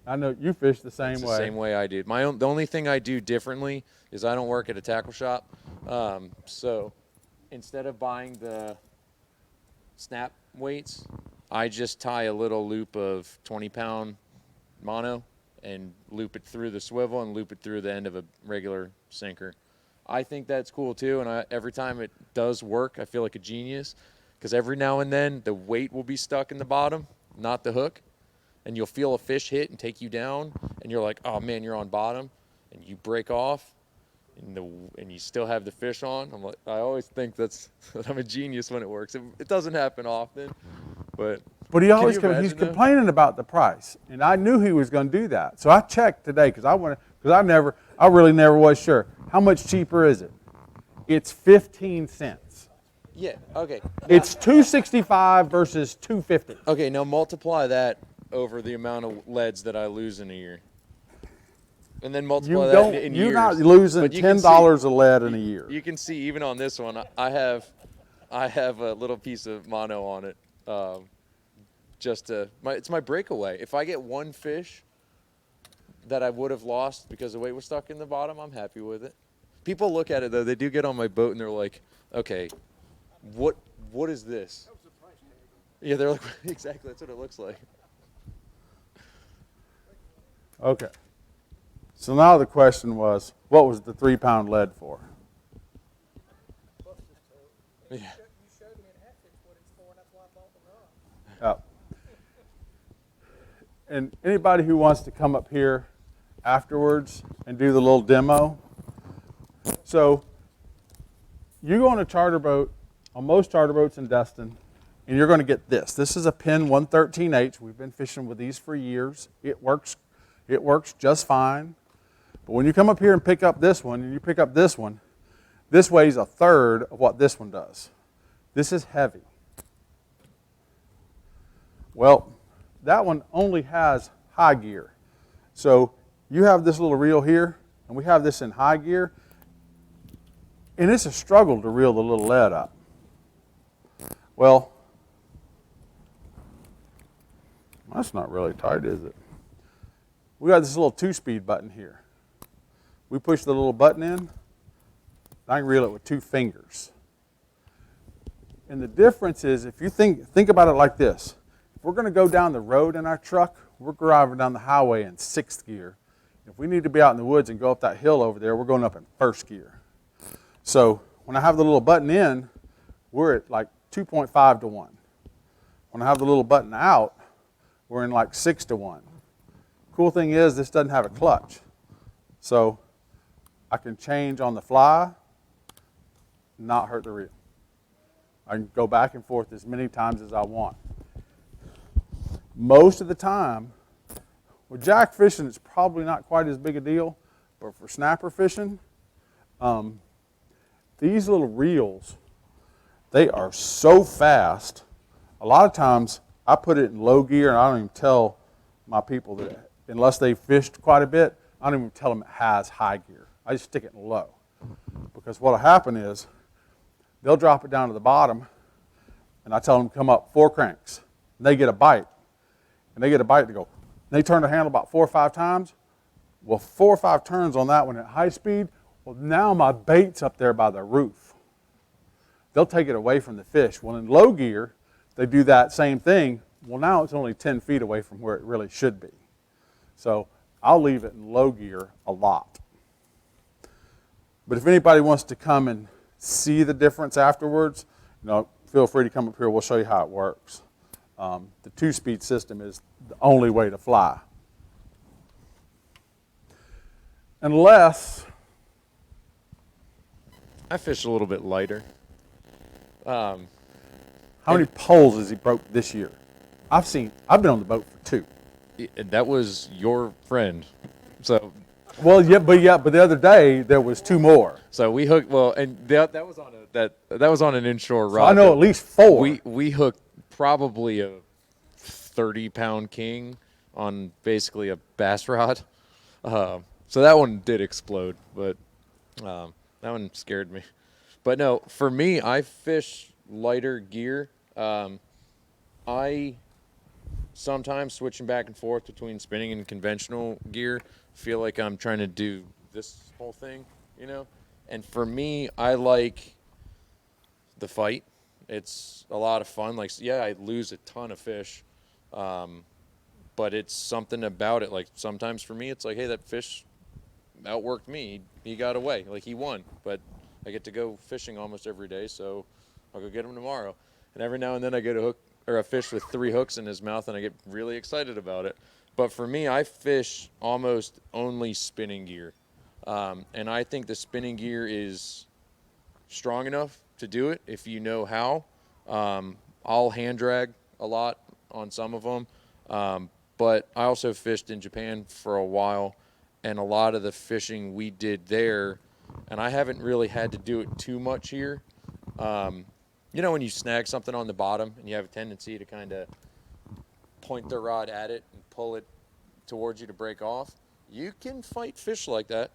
Speaker 3: I know you fish the same
Speaker 2: It's
Speaker 3: way.
Speaker 2: the same way I do. The only thing I do differently is I don't work at a tackle shop. So instead of buying the snap weights, I just tie a little loop of 20-pound mono and loop it through the swivel and loop it through the end of a regular sinker. I think that's cool too, and every time it does work, I feel like a genius, because every now and then the weight will be stuck in the bottom, not the hook, and you'll feel a fish hit and take you down, and you're like, oh man, you're on bottom, and you break off, and you still have the fish on. I always think that I'm a genius when it works. It doesn't happen often, but
Speaker 3: he always
Speaker 2: can you
Speaker 3: he's
Speaker 2: imagine though?
Speaker 3: complaining about the price, and I knew he was going to do that. So I checked today because I really never was sure. How much cheaper is it? It's 15 cents.
Speaker 2: Yeah, okay.
Speaker 3: It's $2.65 versus $2.50.
Speaker 2: Okay, now multiply that over the amount of leads that I lose in a year. And then multiply that in years.
Speaker 3: You're not losing
Speaker 2: But you can
Speaker 3: $10 a lead in a year.
Speaker 2: You can see even on this one, I have a little piece of mono on it. It's my breakaway. If I get one fish that I would have lost because the weight was stuck in the bottom, I'm happy with it. People look at it though. They do get on my boat and they're like, okay, what is this? Yeah, they're like, exactly. That's what it looks like.
Speaker 3: Okay. So now the question was, what was the 3-pound lead for?
Speaker 2: Yeah.
Speaker 5: You showed me in Hatfield what it's for, and that's why I bought the rod.
Speaker 3: Yeah. And anybody who wants to come up here afterwards and do the little demo. So you go on a charter boat, on most charter boats in Destin, and you're going to get this. This is a Penn 113H. We've been fishing with these for years. It works just fine. But when you come up here and pick up this one, and you pick up this one, this weighs a third of what this one does. This is heavy. Well, that one only has high gear. So you have this little reel here, and we have this in high gear, and it's a struggle to reel the little lead up. Well, that's not really tight, is it? We got this little 2-speed button here. We push the little button in, I can reel it with 2 fingers. And the difference is, if you think about it like this, if we're going to go down the road in our truck, we're driving down the highway in 6th gear. If we need to be out in the woods and go up that hill over there, we're going up in 1st gear. So when I have the little button in, we're at like 2.5 to 1. When I have the little button out, we're in like 6 to 1. Cool thing is, this doesn't have a clutch. So I can change on the fly, not hurt the reel. I can go back and forth as many times as I want. Most of the time, with jack fishing, it's probably not quite as big a deal, but for snapper fishing, these little reels, they are so fast. A lot of times, I put it in low gear, and I don't even tell my people that, unless they fished quite a bit, I don't even tell them it has high gear. I just stick it in low. Because what will happen is, they'll drop it down to the bottom, and I tell them to come up 4 cranks. And they get a bite. And they get a bite to go. And they turn the handle about 4 or 5 times. Well, 4 or 5 turns on that one at high speed, well, now my bait's up there by the roof. They'll take it away from the fish. Well, in low gear, they do that same thing. Well, now it's only 10 feet away from where it really should be. So I'll leave it in low gear a lot. But if anybody wants to come and see the difference afterwards, feel free to come up here. We'll show you how it works. The 2-speed system is the only way to fly. Unless
Speaker 2: I fish a little bit lighter.
Speaker 3: how many poles has he broke this year? I've been on the boat for 2.
Speaker 2: That was your friend. So
Speaker 3: Well, yeah, but the other day there was 2 more.
Speaker 2: So we hooked. Well, and that was on that was on an inshore rod.
Speaker 3: So I know at least 4.
Speaker 2: We hooked probably a 30-pound king on basically a bass rod. So that one did explode, but that one scared me. But no, for me, I fish lighter gear. I sometimes switching back and forth between spinning and conventional gear feel like I'm trying to do this whole thing, you know? And for me, I like the fight. It's a lot of fun. Like, yeah, I lose a ton of fish, but it's something about it. Like, sometimes for me, it's like, hey, that fish outworked me. He got away. Like, he won. But I get to go fishing almost every day, so I'll go get him tomorrow. And every now and then I get a hook or a fish with 3 hooks in his mouth, and I get really excited about it. But for me, I fish almost only spinning gear. And I think the spinning gear is strong enough to do it if you know how. I'll hand drag a lot on some of them. But I also fished in Japan for a while, and a lot of the fishing we did there, and I haven't really had to do it too much here. You know when you snag something on the bottom and you have a tendency to kind of point the rod at it and pull it towards you to break off? You can fight fish like that.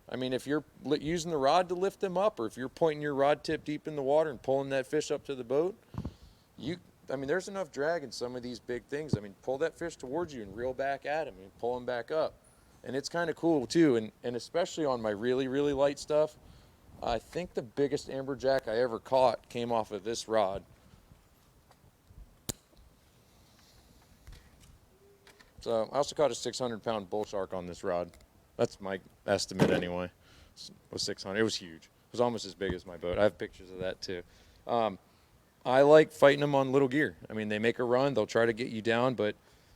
Speaker 2: I mean, if you're using the rod to lift them up, or if you're pointing your rod tip deep in the water and pulling that fish up to the boat, there's enough drag in some of these big things. I mean, pull that fish towards you and reel back at him and pull him back up. And it's kind of cool too, and especially on my really, really light stuff. I think the biggest amberjack I ever caught came off of this rod. So I also caught a 600-pound bull shark on this rod. That's my estimate anyway. It was 600. It was huge. It was almost as big as my boat. I have pictures of that too. I like fighting them on little gear. I mean, they make a run. They'll try to get you down, but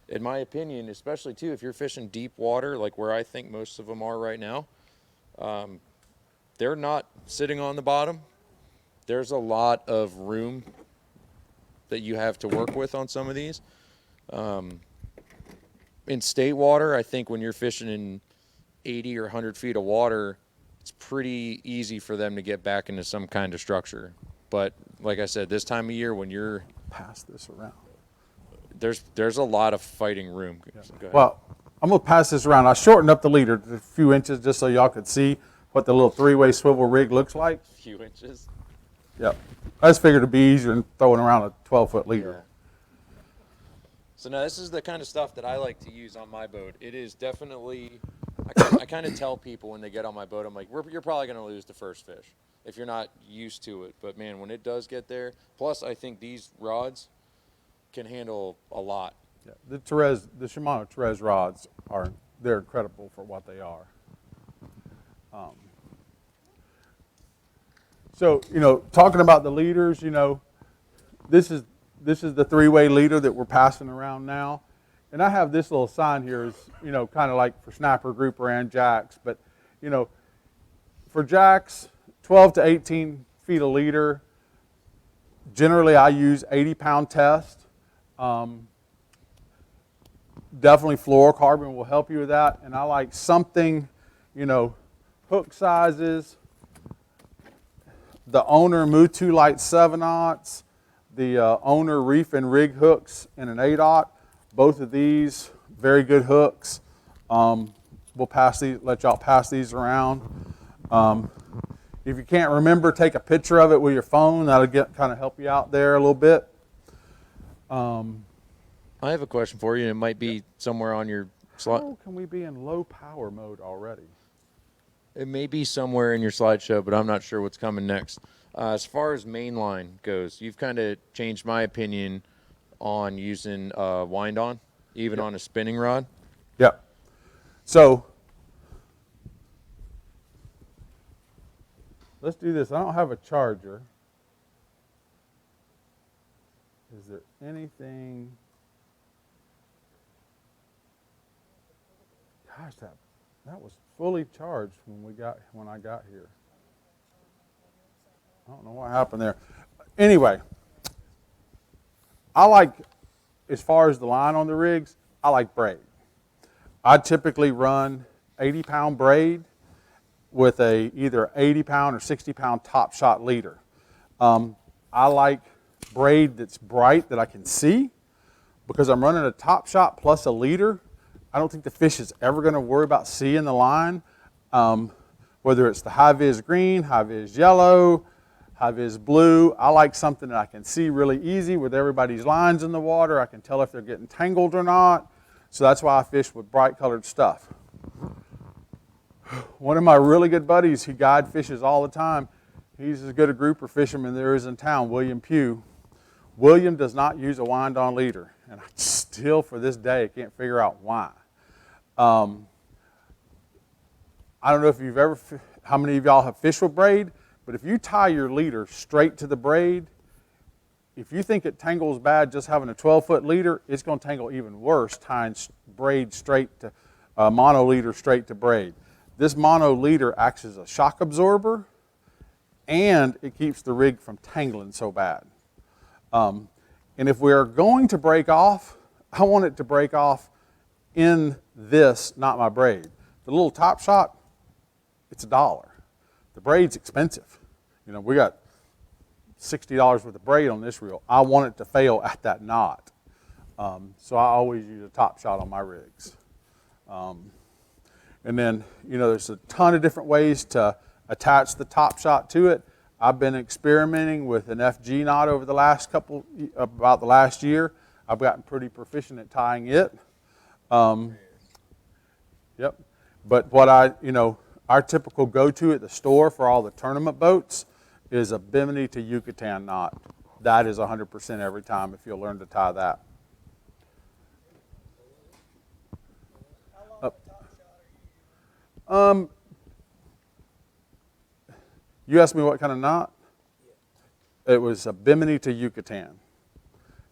Speaker 2: in my opinion, especially too, if you're fishing deep water, like where I think most of them are right now, they're not sitting on the bottom. There's a lot of room that you have to work with on some of these. In state water, I think when you're fishing in 80 or 100 feet of water, it's pretty easy for them to get back into some kind of structure. But like I said, this time of year when you're
Speaker 3: Pass this around.
Speaker 2: there's a lot of fighting room.
Speaker 3: Yeah.
Speaker 2: Go ahead.
Speaker 3: Well, I'm going to pass this around. I shortened up the leader a few inches just so y'all could see what the little 3-way swivel rig looks like.
Speaker 2: A few inches.
Speaker 3: Yep. I just figured it'd be easier than throwing around a 12-foot leader.
Speaker 2: So now this is the kind of stuff that I like to use on my boat. It is definitely, I kind of tell people when they get on my boat, I'm like, you're probably going to lose the first fish if you're not used to it. But man, when it does get there, plus I think these rods can handle a lot.
Speaker 3: Yeah. The Shimano Therese rods they're incredible for what they are. So, talking about the leaders, this is the 3-way leader that we're passing around now. And I have this little sign here is, kind of like for snapper, grouper, and jacks. But, for jacks, 12 to 18 feet a leader, generally I use 80-pound test. Definitely fluorocarbon will help you with that. And I like something, hook sizes. The Owner Mutu Light 7/0, the Owner Reef and Rig hooks in an 8/0. Both of these, very good hooks. We'll let y'all pass these around. If you can't remember, take a picture of it with your phone. That'll kind of help you out there a little bit.
Speaker 2: I have a question for you, and it might be somewhere on your slide.
Speaker 3: How can we be in low power mode already?
Speaker 2: It may be somewhere in your slideshow, but I'm not sure what's coming next. As far as mainline goes, you've kind of changed my opinion on using wind on, even on a spinning rod.
Speaker 3: Yep. So let's do this. I don't have a charger. Is there anything? Gosh, that was fully charged when I got here. I don't know what happened there. Anyway, I like, as far as the line on the rigs, I like braid. I typically run 80-pound braid with either 80-pound or 60-pound top shot leader. I like braid that's bright that I can see because I'm running a top shot plus a leader. I don't think the fish is ever going to worry about seeing the line, whether it's the high-vis green, high-vis yellow, high-vis blue. I like something that I can see really easy with everybody's lines in the water. I can tell if they're getting tangled or not. So that's why I fish with bright colored stuff. One of my really good buddies, he guide fishes all the time. He's as good a grouper fisherman there is in town, William Pugh. William does not use a wind-on leader, and I still, for this day, can't figure out why. I don't know if you've ever, how many of y'all have fished with braid, but if you tie your leader straight to the braid, if you think it tangles bad just having a 12-foot leader, it's going to tangle even worse tying braid straight to, mono leader straight to braid. This mono leader acts as a shock absorber, and it keeps the rig from tangling so bad. And if we are going to break off, I want it to break off in this, not my braid. The little top shot, it's $1. The braid's expensive. You know, we got $60 worth of braid on this reel. I want it to fail at that knot. So I always use a top shot on my rigs. And then, you know, there's a ton of different ways to attach the top shot to it. I've been experimenting with an FG knot over the last about the last year. I've gotten pretty proficient at tying it. Yep. But what our typical go-to at the store for all the tournament boats is a Bimini to Yucatan knot. That is 100% every time if you'll learn to tie that.
Speaker 5: How long of a top shot are you using?
Speaker 3: You asked me what kind of knot? It was a Bimini to Yucatan.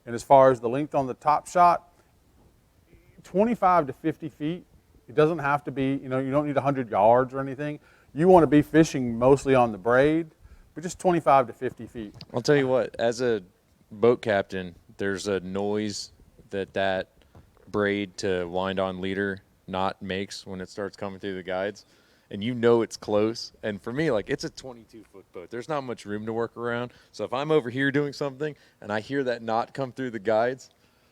Speaker 3: And as far as the length on the top shot, 25 to 50 feet. It doesn't have to be, you don't need 100 yards or anything. You want to be fishing mostly on the braid, but just 25 to 50 feet.
Speaker 2: I'll tell you what, as a boat captain, there's a noise that braid to wind on leader knot makes when it starts coming through the guides. And you know it's close. And for me, like, it's a 22-foot boat. There's not much room to work around. So if I'm over here doing something and I hear that knot come through the guides,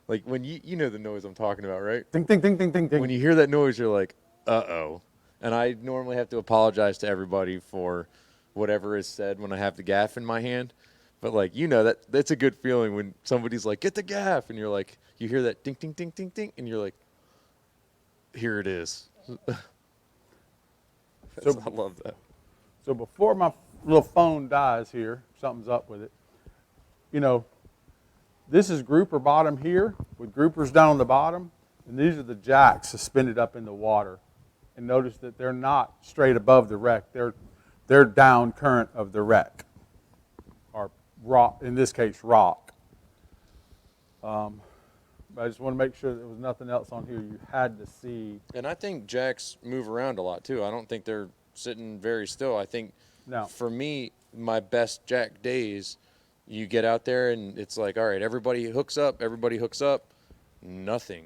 Speaker 2: like when you know the noise I'm talking about, right?
Speaker 3: Ding, ding, ding, ding, ding, ding.
Speaker 2: When you hear that noise, you're like, uh-oh. And I normally have to apologize to everybody for whatever is said when I have the gaff in my hand. But, like, that's a good feeling when somebody's like, get the gaff. And you're like, you hear that ding, ding, ding, ding, ding. And you're like, here it is.
Speaker 3: So,
Speaker 2: I love that.
Speaker 3: So before my little phone dies here, something's up with it. This is grouper bottom here with groupers down on the bottom. And these are the jacks suspended up in the water. And notice that they're not straight above the wreck. They're down current of the wreck. Or rock, in this case, rock. But I just want to make sure there was nothing else on here you had to see.
Speaker 2: And I think jacks move around a lot, too. I don't think they're sitting very still. I think, for me, my best jack days, you get out there and it's like, all right, everybody hooks up, nothing.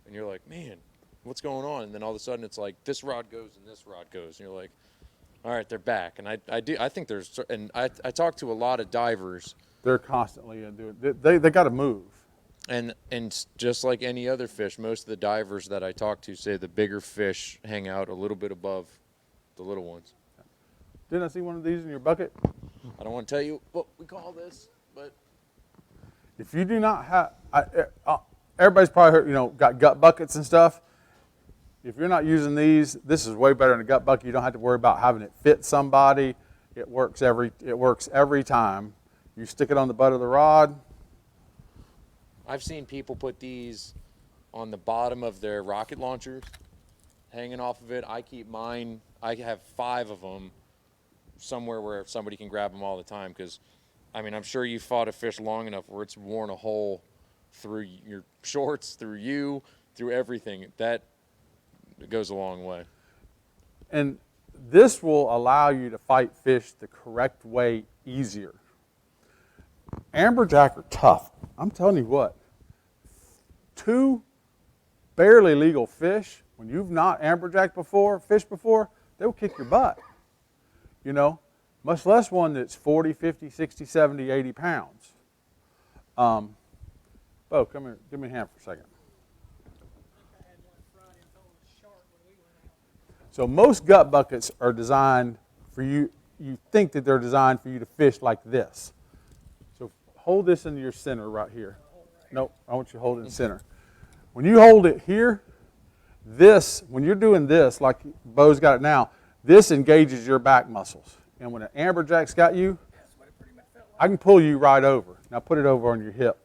Speaker 2: And you're like, man, what's going on? And then all of a sudden it's like, this rod goes and this rod goes. And you're like, all right, they're back. And I think there's, and I talk to a lot of divers.
Speaker 3: They're constantly doing it. They got to move.
Speaker 2: And just like any other fish, most of the divers that I talk to say the bigger fish hang out a little bit above the little ones.
Speaker 3: Didn't I see one of these in your bucket?
Speaker 2: I don't want to tell you what we call this, but
Speaker 3: if you do not have, everybody's probably heard, got gut buckets and stuff. If you're not using these, this is way better than a gut bucket. You don't have to worry about having it fit somebody. It works every time. You stick it on the butt of the rod.
Speaker 2: I've seen people put these on the bottom of their rocket launchers, hanging off of it. I keep mine. I have 5 of them somewhere where somebody can grab them all the time because, I mean, I'm sure you fought a fish long enough where it's worn a hole through your shorts, through you, through everything. That goes a long way.
Speaker 3: And this will allow you to fight fish the correct way easier. Amberjack are tough. I'm telling you what, 2 barely legal fish, when you've not amberjacked before, fished before, they will kick your butt. Much less one that's 40, 50, 60, 70, 80 pounds. Bo, come here. Give me a hand for a second.
Speaker 5: I had one Friday and
Speaker 3: So most gut buckets are designed for you. You think that they're designed for you to fish like this. So hold this in your center right here. Nope, I want you to hold it in the center. When you hold it here, when you're doing this, like Bo's got it now, this engages your back muscles. And when an amberjack's got you, I can pull you right over. Now put it over on your hip.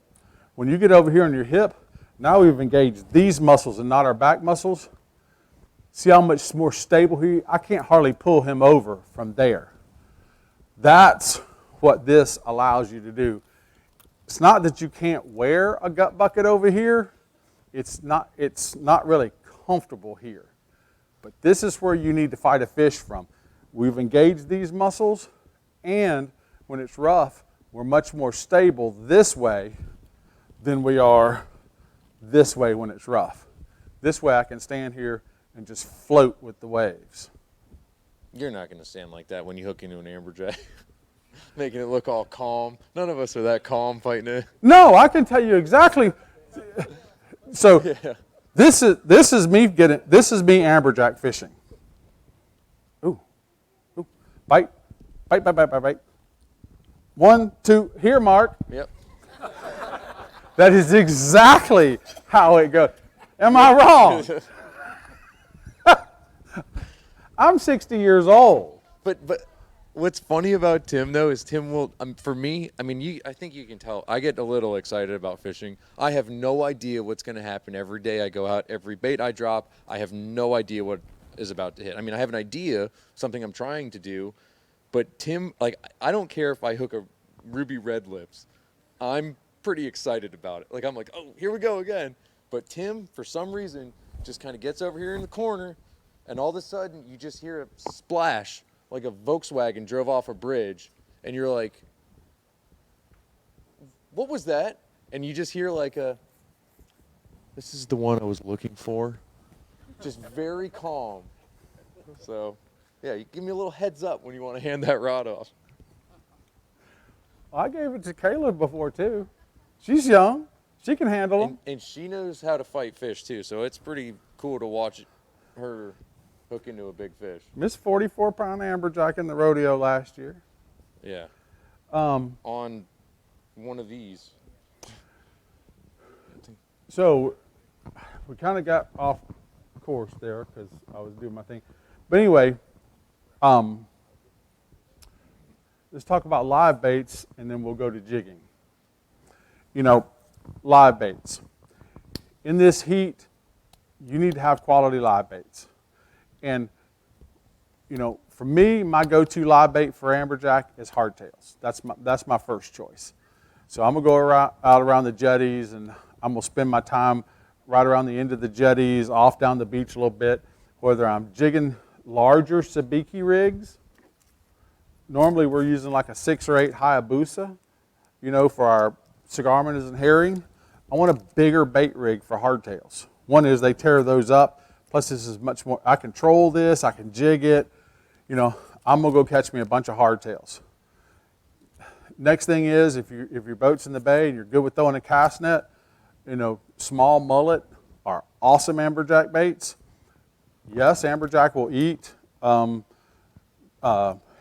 Speaker 3: When you get over here on your hip, now we've engaged these muscles and not our back muscles. See how much more stable he is? I can't hardly pull him over from there. That's what this allows you to do. It's not that you can't wear a gut bucket over here. It's not really comfortable here. But this is where you need to fight a fish from. We've engaged these muscles, and when it's rough, we're much more stable this way than we are this way when it's rough. This way I can stand here and just float with the waves.
Speaker 2: You're not going to stand like that when you hook into an amberjack. Making it look all calm. None of us are that calm fighting it.
Speaker 3: No, I can tell you exactly. So
Speaker 2: Yeah.
Speaker 3: this is me amberjack fishing. Ooh. Bite. 1, 2, here, Mark.
Speaker 2: Yep.
Speaker 3: That is exactly how it goes. Am I wrong? I'm 60 years old.
Speaker 2: But what's funny about Tim though is Tim will for me. I mean, I think you can tell. I get a little excited about fishing. I have no idea what's going to happen every day I go out. Every bait I drop, I have no idea what is about to hit. I mean, I have an idea, something I'm trying to do, but Tim, like, I don't care if I hook a ruby red lips. I'm pretty excited about it. Like, I'm like, oh, here we go again. But Tim, for some reason, just kind of gets over here in the corner, and all of a sudden, you just hear a splash, like a Volkswagen drove off a bridge, and you're like, what was that? And you just hear like this is the one I was looking for. Just very calm. So, yeah, you give me a little heads up when you want to hand that rod off.
Speaker 3: I gave it to Kayla before too. She's young. She can handle them.
Speaker 2: And she knows how to fight fish too, so it's pretty cool to watch her hook into a big fish.
Speaker 3: Missed 44-pound amberjack in the rodeo last year.
Speaker 2: Yeah.
Speaker 3: Um,
Speaker 2: On one of these.
Speaker 3: So we kind of got off course there because I was doing my thing. But anyway, let's talk about live baits and then we'll go to jigging. You know, live baits. In this heat, you need to have quality live baits. And, you know, for me, my go-to live bait for amberjack is hardtails. That's my first choice. So I'm going to go out around the jetties, and I'm going to spend my time right around the end of the jetties, off down the beach a little bit, whether I'm jigging larger sabiki rigs. Normally we're using like a 6 or 8 Hayabusa, you know, for our cigar minnows and herring. I want a bigger bait rig for hardtails. One is they tear those up. Plus, this is much more, I control this, I can jig it. You know, I'm going to go catch me a bunch of hardtails. Next thing is, if your boat's in the bay and you're good with throwing a cast net, you know, small mullet are awesome amberjack baits. Yes, amberjack will eat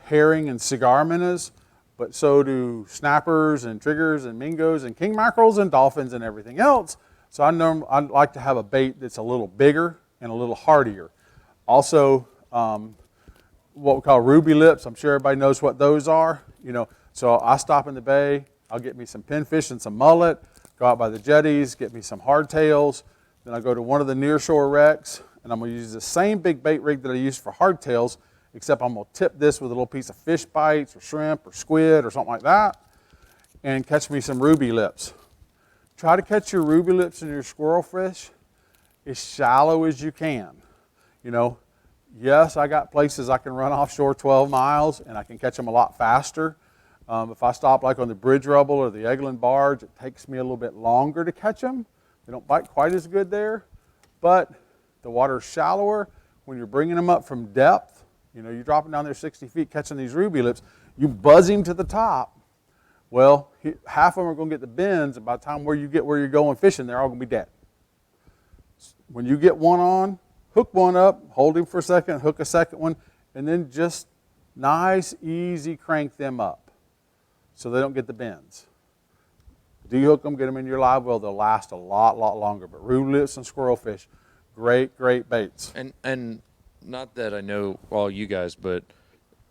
Speaker 3: herring and cigar minnows, but so do snappers and triggers and mingos and king mackerels and dolphins and everything else. So I like to have a bait that's a little bigger and a little hardier. Also, what we call ruby lips. I'm sure everybody knows what those are. You know, so I stop in the bay. I'll get me some pinfish and some mullet. Go out by the jetties, get me some hardtails. Then I go to one of the nearshore wrecks, and I'm going to use the same big bait rig that I use for hardtails, except I'm going to tip this with a little piece of fish bites or shrimp or squid or something like that, and catch me some ruby lips. Try to catch your ruby lips and your squirrel fish as shallow as you can. You know, yes, I got places I can run offshore 12 miles and I can catch them a lot faster. If I stop like on the bridge rubble or the Eglin barge, it takes me a little bit longer to catch them. They don't bite quite as good there, but the water's shallower. When you're bringing them up from depth, you know, you're dropping down there 60 feet catching these ruby lips, you buzz him to the top. Well, half of them are going to get the bends, and by the time you get where you're going fishing, they're all going to be dead. When you get one on hook one up, hold him for a second, hook a second one, and then just nice, easy crank them up so they don't get the bends. De-hook them, get them in your live well, they'll last a lot longer. But ruby lips and squirrelfish, great baits.
Speaker 2: And not that I know all you guys, but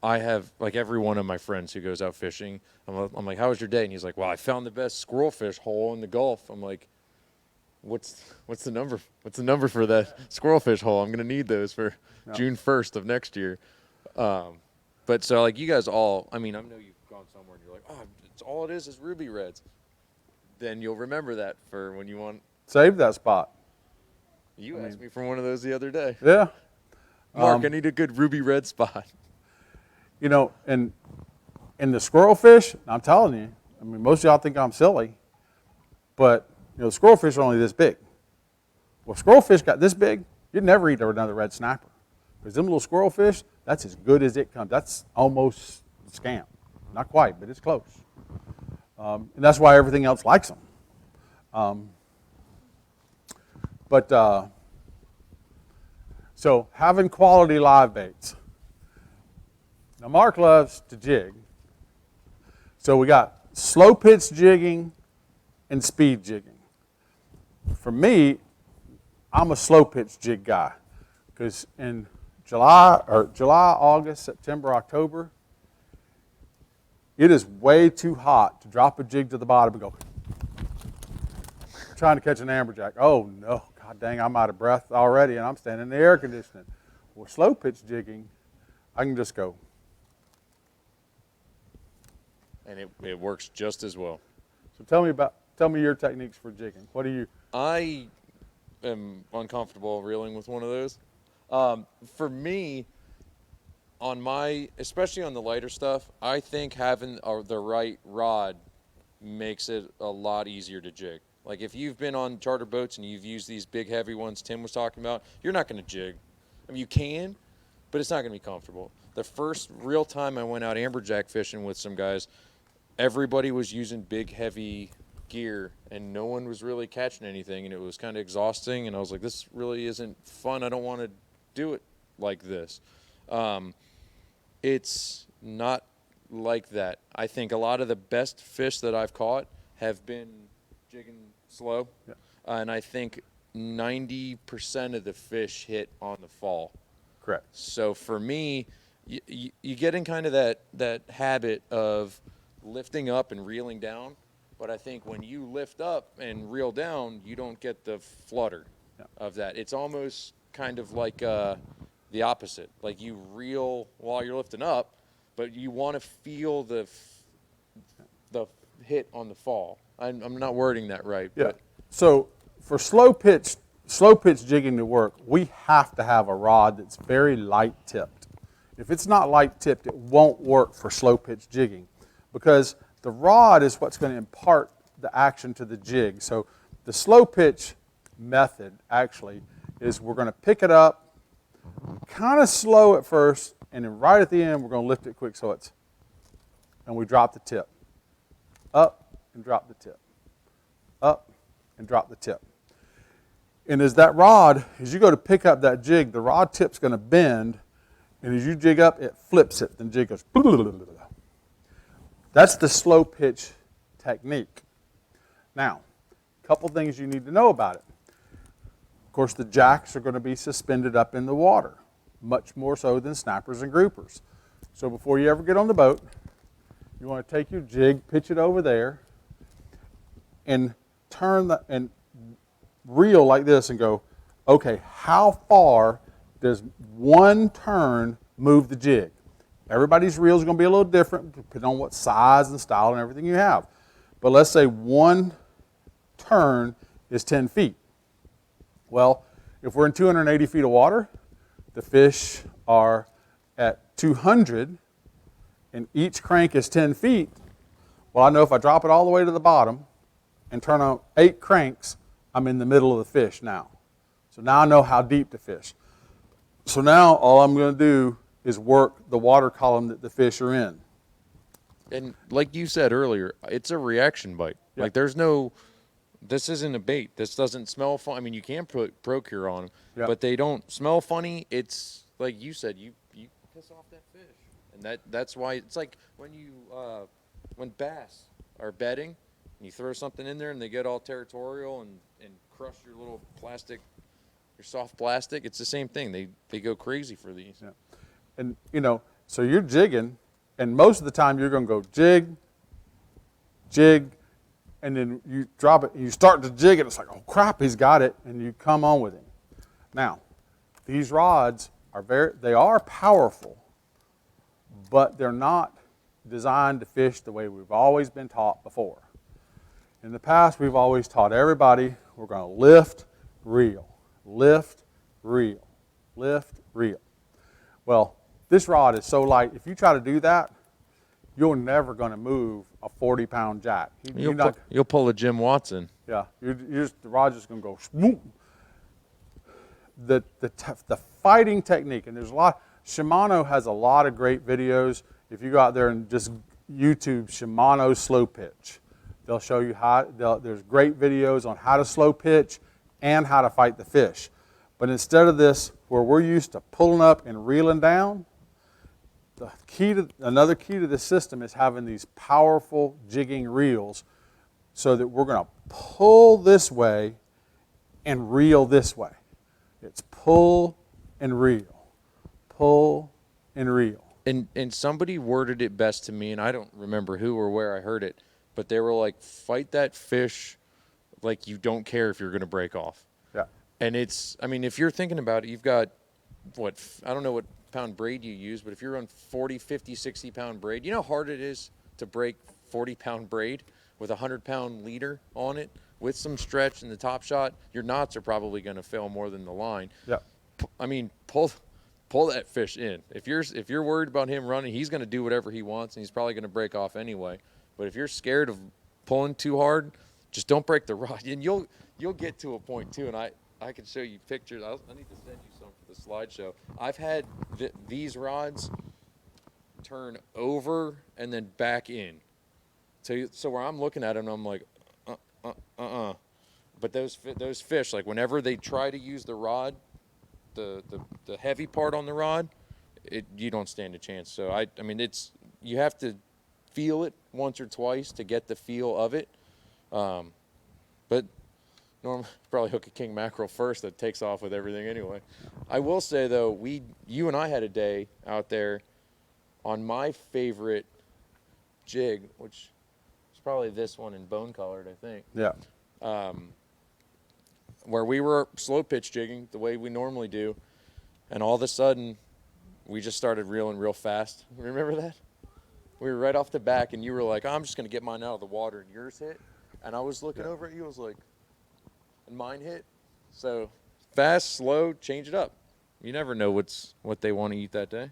Speaker 2: I have, like, every one of my friends who goes out fishing, I'm like, how was your day? And he's like, well, I found the best squirrelfish hole in the Gulf. I'm like, what's the number? What's the number for that squirrelfish hole? I'm going to need those for June 1st of next year. But so, like, you guys all, I mean, I know you've gone somewhere and you're like, oh, it's all it is ruby reds. Then you'll remember that for when you want.
Speaker 3: Save that spot.
Speaker 2: You asked me for one of those the other day.
Speaker 3: Yeah.
Speaker 2: Mark, I need a good ruby red spot.
Speaker 3: You know, and in the squirrelfish, I'm telling you, I mean, most of y'all think I'm silly, but, you know, squirrelfish are only this big. Well, squirrelfish got this big, you'd never eat another red snapper. Because them little squirrelfish, that's as good as it comes. That's almost scamp. Not quite, but it's close. And that's why everything else likes them. So having quality live baits. Now Mark loves to jig. So we got slow pitch jigging and speed jigging. For me, I'm a slow pitch jig guy because in July, August, September, October, it is way too hot to drop a jig to the bottom and go trying to catch an amberjack. Oh no, god dang, I'm out of breath already and I'm standing in the air conditioning. Well, slow pitch jigging, I can just go.
Speaker 2: And it works just as well.
Speaker 3: So tell me your techniques for jigging. What do you?
Speaker 2: I am uncomfortable reeling with one of those. For me, especially on the lighter stuff, I think having the right rod makes it a lot easier to jig. Like if you've been on charter boats and you've used these big heavy ones Tim was talking about, you're not going to jig. I mean, you can, but it's not going to be comfortable. The first real time I went out amberjack fishing with some guys, everybody was using big heavy gear and no one was really catching anything, and it was kind of exhausting, and I was like, this really isn't fun. I don't want to do it like this. It's not like that. I think a lot of the best fish that I've caught have been jigging slow,
Speaker 3: Yeah.
Speaker 2: And I think 90% of the fish hit on the fall.
Speaker 3: Correct.
Speaker 2: So for me, you get in kind of that habit of lifting up and reeling down, but I think when you lift up and reel down, you don't get the flutter of that. It's almost kind of like the opposite. Like you reel while you're lifting up, but you want to feel the hit on the fall. I'm not wording that right.
Speaker 3: Yeah.
Speaker 2: But
Speaker 3: So for slow pitch jigging to work, we have to have a rod that's very light tipped. If it's not light tipped, it won't work for slow pitch jigging because the rod is what's going to impart the action to the jig. So the slow pitch method actually is we're going to pick it up kind of slow at first, and then right at the end we're going to lift it quick and we drop the tip. Up and drop the tip. Up and drop the tip. And as that rod, as you go to pick up that jig, the rod tip's going to bend, and as you jig up, it flips it. Then jig goes. That's the slow pitch technique. Now, a couple things you need to know about it. Of course, the jacks are going to be suspended up in the water, much more so than snappers and groupers. So before you ever get on the boat, you want to take your jig, pitch it over there, and and reel like this and go, okay, how far does one turn move the jig? Everybody's reel is going to be a little different depending on what size and style and everything you have. But let's say one turn is 10 feet. Well, if we're in 280 feet of water, the fish are at 200 and each crank is 10 feet. Well, I know if I drop it all the way to the bottom and turn on 8 cranks, I'm in the middle of the fish now. So now I know how deep to fish. So now all I'm going to do is work the water column that the fish are in.
Speaker 2: And like you said earlier, it's a reaction bite.
Speaker 3: Yeah.
Speaker 2: Like there's no this isn't a bait. This doesn't smell fun. I mean, you can put Procure on them,
Speaker 3: Yeah.
Speaker 2: but they don't smell funny. It's like you said, you piss off that fish, and that's why it's like when bass are bedding, and you throw something in there and they get all territorial and crush your little plastic, your soft plastic. It's the same thing. They go crazy for these.
Speaker 3: Yeah. And, so you're jigging, and most of the time you're going to go jig, jig, and then you drop it, and you start to jig, and it's like, oh, crap, he's got it, and you come on with him. Now, these rods they are powerful, but they're not designed to fish the way we've always been taught before. In the past, we've always taught everybody we're going to lift, reel, lift, reel, lift, reel. Well, this rod is so light, if you try to do that, you're never going to move a 40-pound jack.
Speaker 2: You'll pull a Jim Watson.
Speaker 3: Yeah, the rod's just going to go swoop. The fighting technique, and there's a lot. Shimano has a lot of great videos. If you go out there and just YouTube Shimano slow pitch, they'll show you there's great videos on how to slow pitch and how to fight the fish. But instead of this, where we're used to pulling up and reeling down, another key to this system is having these powerful jigging reels so that we're going to pull this way and reel this way. It's pull and reel, pull and reel.
Speaker 2: And somebody worded it best to me, and I don't remember who or where I heard it, but they were like, fight that fish like you don't care if you're going to break off.
Speaker 3: Yeah.
Speaker 2: And if you're thinking about it, you've got, I don't know what pound braid you use, but if you're on 40, 50, 60-pound braid, you know how hard it is to break 40-pound braid with a 100-pound leader on it with some stretch in the top shot? Your knots are probably going to fail more than the line.
Speaker 3: Yeah.
Speaker 2: Pull that fish in. If you're worried about him running, he's going to do whatever he wants, and he's probably going to break off anyway. But if you're scared of pulling too hard, just don't break the rod, and you'll get to a point too. And I can show you pictures. I need to send you some for the slideshow. I've had these rods turn over and then back in. So where I'm looking at them, I'm like, But those fish, like whenever they try to use the rod, the heavy part on the rod, you don't stand a chance. So I mean you have to feel it once or twice to get the feel of it. But normally probably hook a king mackerel first that takes off with everything anyway. I will say though, you and I had a day out there on my favorite jig, which is probably this one in bone colored, I think.
Speaker 3: Yeah.
Speaker 2: Where we were slow pitch jigging the way we normally do, and all of a sudden we just started reeling real fast. Remember that? We were right off the back, and you were like, I'm just going to get mine out of the water, and yours hit. And I was looking over at you, I was like, and mine hit. So fast, slow, change it up. You never know what they want to eat that day.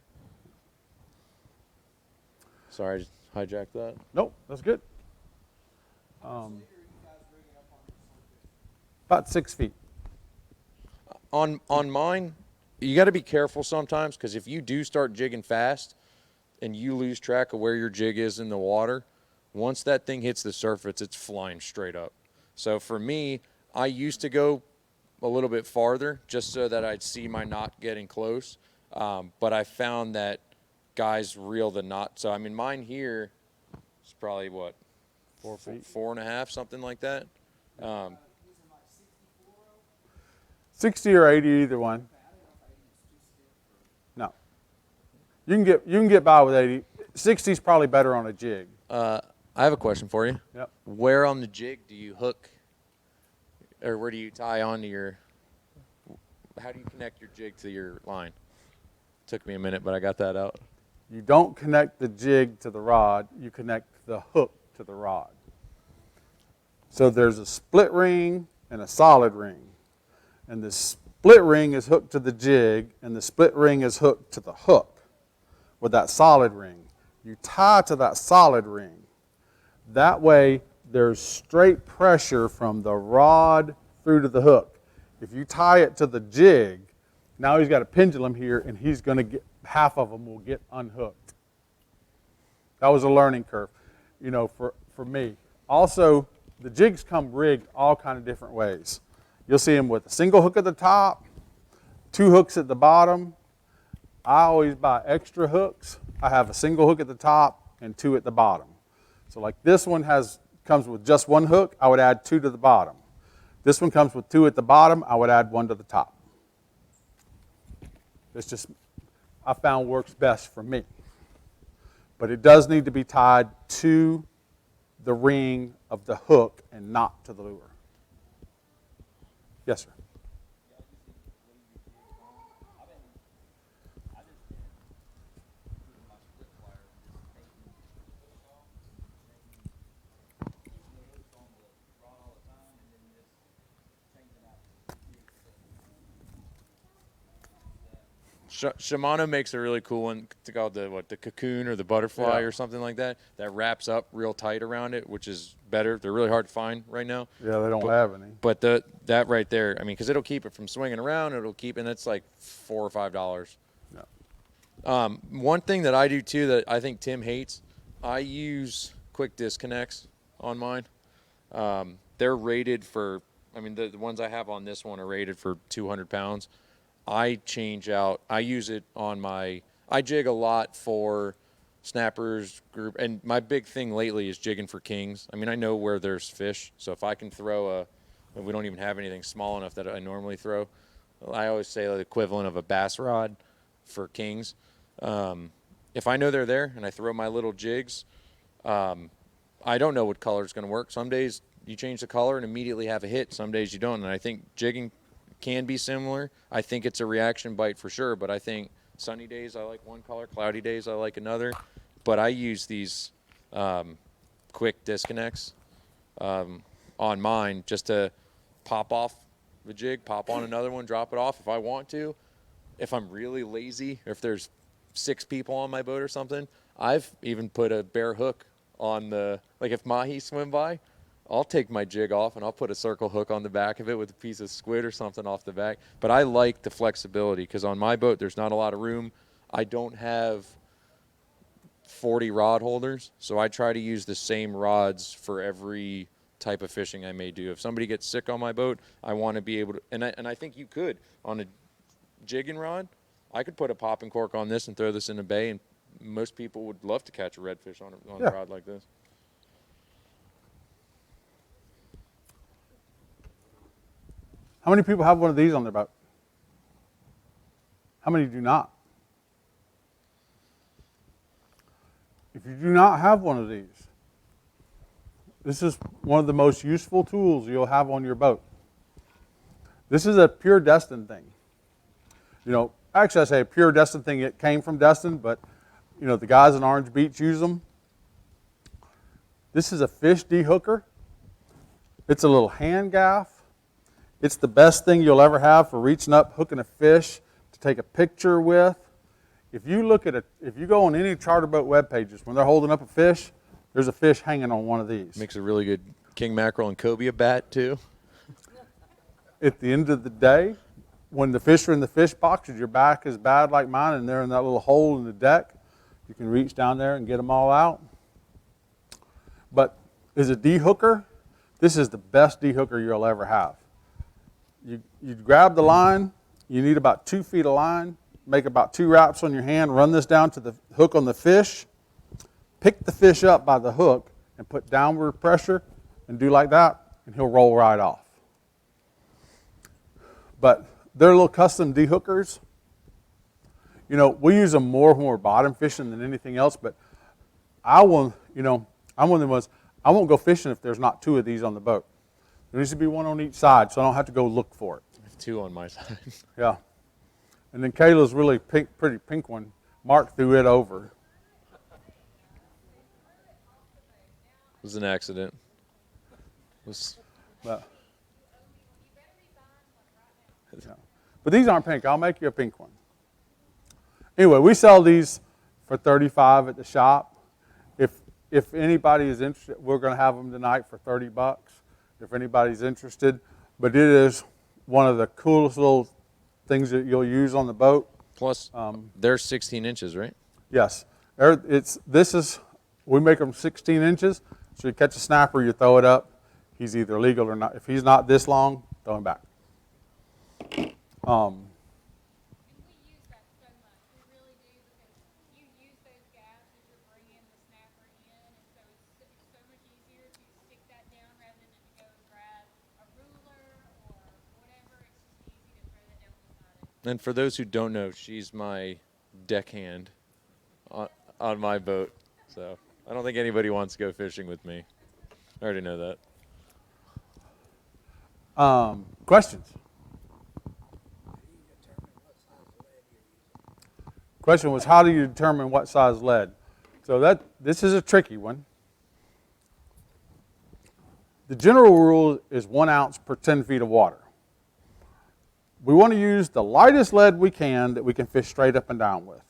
Speaker 2: Sorry, I just hijacked that.
Speaker 3: Nope, that's good. About 6 feet.
Speaker 2: On mine, you got to be careful sometimes, because if you do start jigging fast and you lose track of where your jig is in the water, once that thing hits the surface, it's flying straight up. So for me, I used to go a little bit farther just so that I'd see my knot getting close. But I found that guys reel the knot. So, I mean, mine here is probably, 4 feet? 4.5, something like that.
Speaker 3: 60 or 80, either one. No. You can get by with 80. 60 is probably better on a jig.
Speaker 2: I have a question for you.
Speaker 3: Yep.
Speaker 2: Where on the jig do you hook, or where do you tie onto how do you connect your jig to your line? Took me a minute, but I got that out.
Speaker 3: You don't connect the jig to the rod. You connect the hook to the rod. So there's a split ring and a solid ring. And the split ring is hooked to the jig, and the split ring is hooked to the hook with that solid ring. You tie to that solid ring. That way, there's straight pressure from the rod through to the hook. If you tie it to the jig, now he's got a pendulum here, and he's going to get, half of them will get unhooked. That was a learning curve, for me. Also, the jigs come rigged all kind of different ways. You'll see them with a single hook at the top, 2 hooks at the bottom. I always buy extra hooks. I have a single hook at the top and 2 at the bottom. So like this one comes with just 1 hook, I would add 2 to the bottom. This one comes with 2 at the bottom, I would add 1 to the top. It's just, I found works best for me. But it does need to be tied to the ring of the hook and not to the lure. Yes, sir.
Speaker 2: Shimano makes a really cool one called the cocoon or the butterfly or something like that wraps up real tight around it, which is better. They're really hard to find right now.
Speaker 3: Yeah, they don't have any.
Speaker 2: But that right there, I mean, because it'll keep it from swinging around. And it's like $4 or $5.
Speaker 3: Yeah.
Speaker 2: One thing that I do too that I think Tim hates, I use quick disconnects on mine. They're rated for, I mean, the ones I have on this one are rated for 200 pounds. I use it on I jig a lot for snappers group, and my big thing lately is jigging for kings. I mean, I know where there's fish, so if I can throw we don't even have anything small enough that I normally throw. I always say the equivalent of a bass rod for kings. If I know they're there and I throw my little jigs, I don't know what color is going to work. Some days you change the color and immediately have a hit. Some days you don't, and I think jigging can be similar. I think it's a reaction bite for sure, but I think sunny days I like one color, cloudy days I like another. But I use these quick disconnects on mine just to pop off the jig, pop on another one, drop it off if I want to. If I'm really lazy, or if there's 6 people on my boat or something, I've even put a bare hook on like if mahi swim by, I'll take my jig off and I'll put a circle hook on the back of it with a piece of squid or something off the back. But I like the flexibility because on my boat there's not a lot of room. I don't have 40 rod holders, so I try to use the same rods for every type of fishing I may do. If somebody gets sick on my boat, I want to be able to, and I think you could on a jigging rod. I could put a popping cork on this and throw this in a bay, and most people would love to catch a redfish on a rod like this.
Speaker 3: How many people have one of these on their boat? How many do not? If you do not have one of these, this is one of the most useful tools you'll have on your boat. This is a pure Destin thing. You know, actually I say a pure Destin thing. It came from Destin, but you know, the guys in Orange Beach use them. This is a fish dehooker. It's a little hand gaff. It's the best thing you'll ever have for reaching up, hooking a fish to take a picture with. If you go on any charter boat web pages, when they're holding up a fish, there's a fish hanging on one of these.
Speaker 2: Makes a really good king mackerel and cobia bat too.
Speaker 3: At the end of the day, when the fish are in the fish box, if your back is bad like mine and they're in that little hole in the deck, you can reach down there and get them all out. But as a dehooker, this is the best dehooker you'll ever have. You grab the line, you need about 2 feet of line, make about 2 wraps on your hand, run this down to the hook on the fish, pick the fish up by the hook and put downward pressure and do like that, and he'll roll right off. But they're little custom dehookers. You know, we use them more when we're bottom fishing than anything else, but I'm one of the ones, I won't go fishing if there's not 2 of these on the boat. There needs to be 1 on each side, so I don't have to go look for it.
Speaker 2: I have 2 on my side.
Speaker 3: Yeah. And then Kayla's really pretty pink one. Mark threw it over.
Speaker 2: It was an accident.
Speaker 3: But these aren't pink. I'll make you a pink one. Anyway, we sell these for $35 at the shop. If anybody is interested, we're going to have them tonight for $30. If anybody's interested, but it is one of the coolest little things that you'll use on the boat.
Speaker 2: Plus, they're 16 inches, right?
Speaker 3: Yes, we make them 16 inches. So you catch a snapper, you throw it up, he's either legal or not. If he's not this long, throw him back.
Speaker 7: And we use that so much. We really do because you use those gaps as you're bringing the snapper in, and so it's so much easier to stick that down rather than to go and grab a ruler or whatever. It's just easy to throw that down beside it.
Speaker 2: And for those who don't know, she's my deckhand on my boat. So I don't think anybody wants to go fishing with me. I already know that.
Speaker 3: Questions? Question was, how do you determine what size lead? So this is a tricky one. The general rule is 1 ounce per 10 feet of water. We want to use the lightest lead we can that we can fish straight up and down with.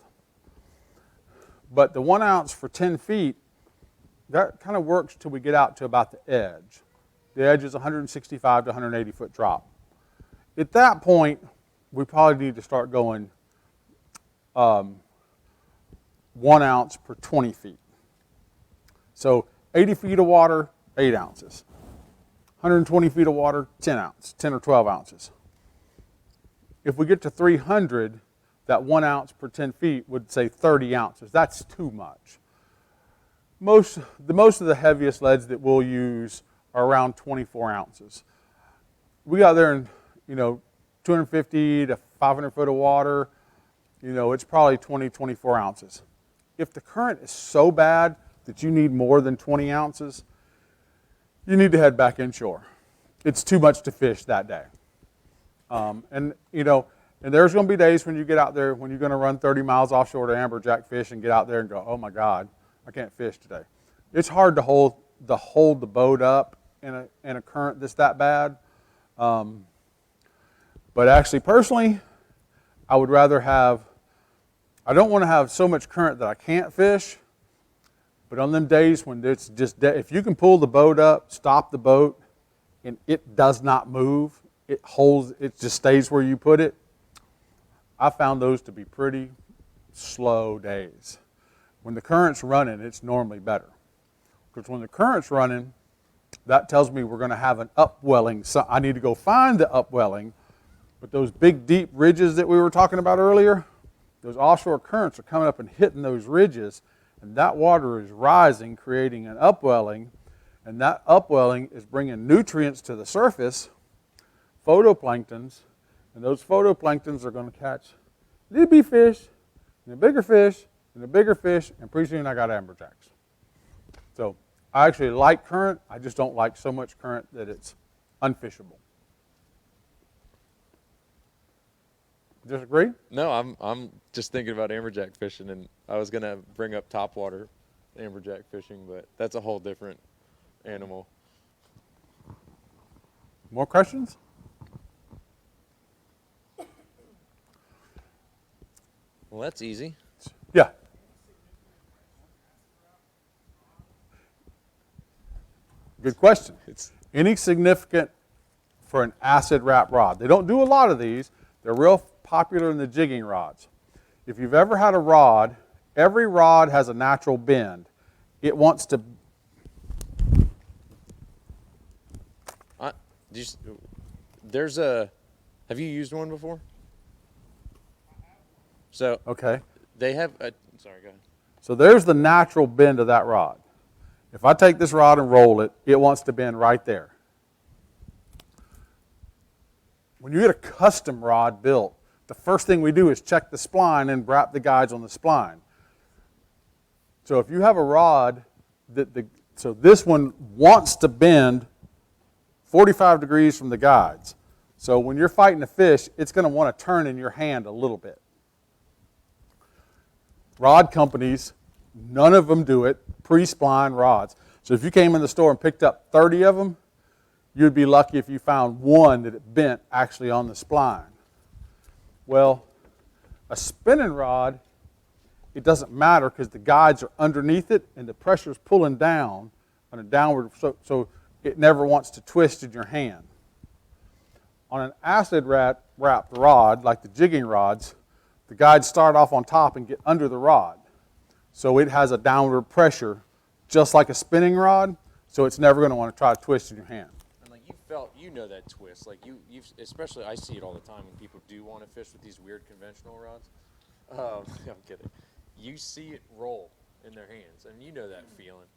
Speaker 3: But the 1 ounce for 10 feet, that kind of works till we get out to about the edge. The edge is 165 to 180 foot drop. At that point, we probably need to start going 1 ounce per 20 feet. So 80 feet of water, 8 ounces. 120 feet of water, 10 or 12 ounces. If we get to 300, that 1 ounce per 10 feet would say 30 ounces. That's too much. Most of the heaviest leads that we'll use are around 24 ounces. We got there in, 250 to 500 foot of water, it's probably 20, 24 ounces. If the current is so bad that you need more than 20 ounces, you need to head back inshore. It's too much to fish that day. And there's going to be days when you get out there, when you're going to run 30 miles offshore to Amberjack fish and get out there and go, oh my God, I can't fish today. It's hard to hold the boat up in a current that's that bad. But actually, personally, I would rather I don't want to have so much current that I can't fish, but on them days when it's just, if you can pull the boat up, stop the boat, and it does not move, it just stays where you put it, I found those to be pretty slow days. When the current's running, it's normally better. Because when the current's running, that tells me we're going to have an upwelling. So I need to go find the upwelling. But those big, deep ridges that we were talking about earlier, those offshore currents are coming up and hitting those ridges, and that water is rising, creating an upwelling, and that upwelling is bringing nutrients to the surface, photoplanktons, and those photoplanktons are going to catch little bitty fish, and a bigger fish, and a bigger fish, and pretty soon I got amberjacks. So I actually like current, I just don't like so much current that it's unfishable. Disagree?
Speaker 2: No, I'm just thinking about amberjack fishing, and I was gonna bring up topwater amberjack fishing, but that's a whole different animal.
Speaker 3: More questions?
Speaker 2: Well, that's easy.
Speaker 3: Yeah. Good question. Any significant for an acid wrap rod? They don't do a lot of these. They're real popular in the jigging rods. If you've ever had a rod, every rod has a natural bend. It wants to...
Speaker 2: Have you used one before? So
Speaker 3: Okay.
Speaker 2: they have sorry, go ahead.
Speaker 3: So there's the natural bend of that rod. If I take this rod and roll it, it wants to bend right there. When you get a custom rod built, the first thing we do is check the spline and wrap the guides on the spline. So if you have a rod, so this one wants to bend 45 degrees from the guides. So when you're fighting a fish, it's going to want to turn in your hand a little bit. Rod companies, none of them do it, pre-spline rods. So if you came in the store and picked up 30 of them, you'd be lucky if you found one that it bent actually on the spline. Well, a spinning rod, it doesn't matter because the guides are underneath it and the pressure is pulling down on a downward, so it never wants to twist in your hand. On an acid wrapped rod, like the jigging rods, the guides start off on top and get under the rod. So it has a downward pressure, just like a spinning rod, so it's never going to want to try to twist in your hand.
Speaker 2: felt, you know, that twist. Like you've especially, I see it all the time when people do want to fish with these weird conventional rods. I'm kidding. You see it roll in their hands, and you know that feeling.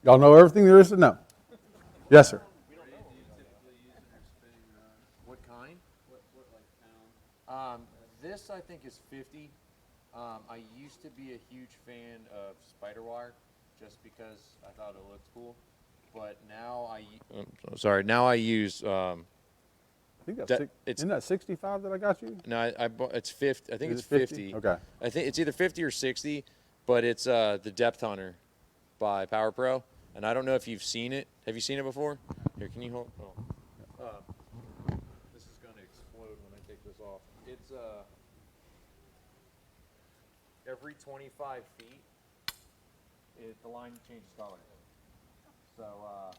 Speaker 3: Y'all know everything there is to know. Yes, sir.
Speaker 2: What kind? This I think is 50. I used to be a huge fan of spider wire, just because I thought it looked cool. But now now I use.
Speaker 3: I think that's
Speaker 2: That-
Speaker 3: isn't that 65 that I got you?
Speaker 2: No, I bought, it's 50. I think
Speaker 3: Is
Speaker 2: it's
Speaker 3: it
Speaker 2: 50.
Speaker 3: Okay.
Speaker 2: I think it's either 50 or 60, but it's the Depth Hunter by Power Pro, and I don't know if you've seen it. Have you seen it before? Here, can you hold? Oh. This is gonna explode when I take this off. It's every 25 feet, the line changes color. So one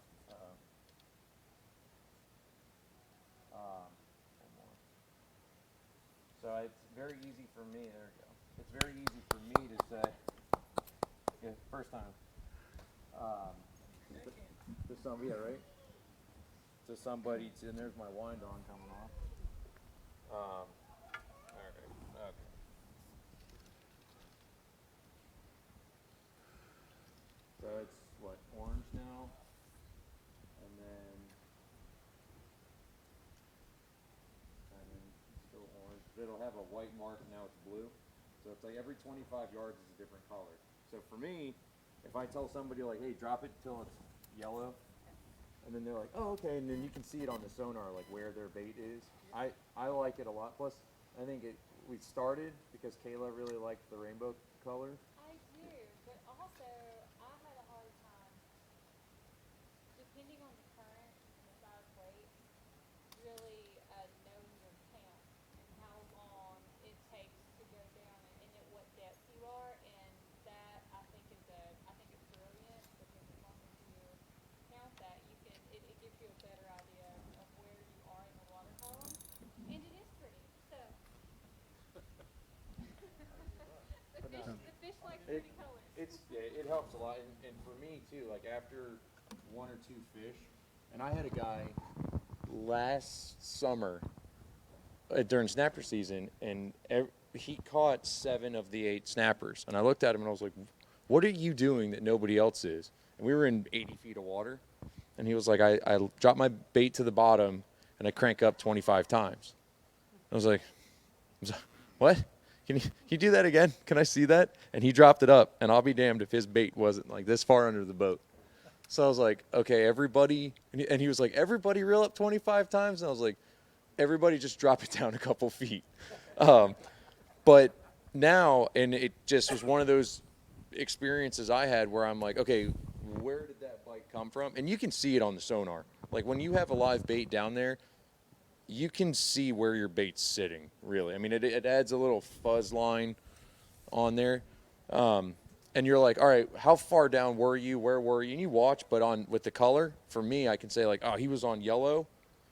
Speaker 2: more. So it's very easy for me. There we go. It's very easy for me to say. Yeah, first time. To somebody, yeah, right? To somebody, and there's my wind on coming off. All right. Okay. So it's what, orange now, and then it's still orange. It'll have a white mark, and now it's blue. So it's like every 25 yards is a different color. So for me, if I tell somebody like, hey, drop it till it's yellow, and then they're like, oh, okay, and then you can see it on the sonar, like where their bait is. I like it a lot. Plus, I think we started because Kayla really liked the rainbow color.
Speaker 7: I do, but also I had a hard time, depending on the current and the size weight, really knowing your count and how long it takes to go down and at what depth you are, and that I think it's brilliant because as long as you count that, it gives you a better idea of where you are in the water column, and it is pretty. So the fish like pretty colors.
Speaker 2: It helps a lot, and for me too. Like after one or two fish, and I had a guy last summer during snapper season, and he caught 7 of the 8 snappers, and I looked at him and I was like, "What are you doing that nobody else is?" And we were in 80 feet of water, and he was like, "I dropped my bait to the bottom and I crank up 25 times." I was like, "What? Can you do that again? Can I see that?" And he dropped it up, and I'll be damned if his bait wasn't like this far under the boat. So I was like, okay, everybody, and he was like, everybody reel up 25 times? And I was like, everybody just drop it down a couple feet. But now, and it just was one of those experiences I had where I'm like, okay, where did that bite come from? And you can see it on the sonar. Like when you have a live bait down there, you can see where your bait's sitting, really. I mean, it adds a little fuzz line on there. And you're like, all right, how far down were you? Where were you? And you watch, but with the color, for me, I can say like, oh, he was on yellow.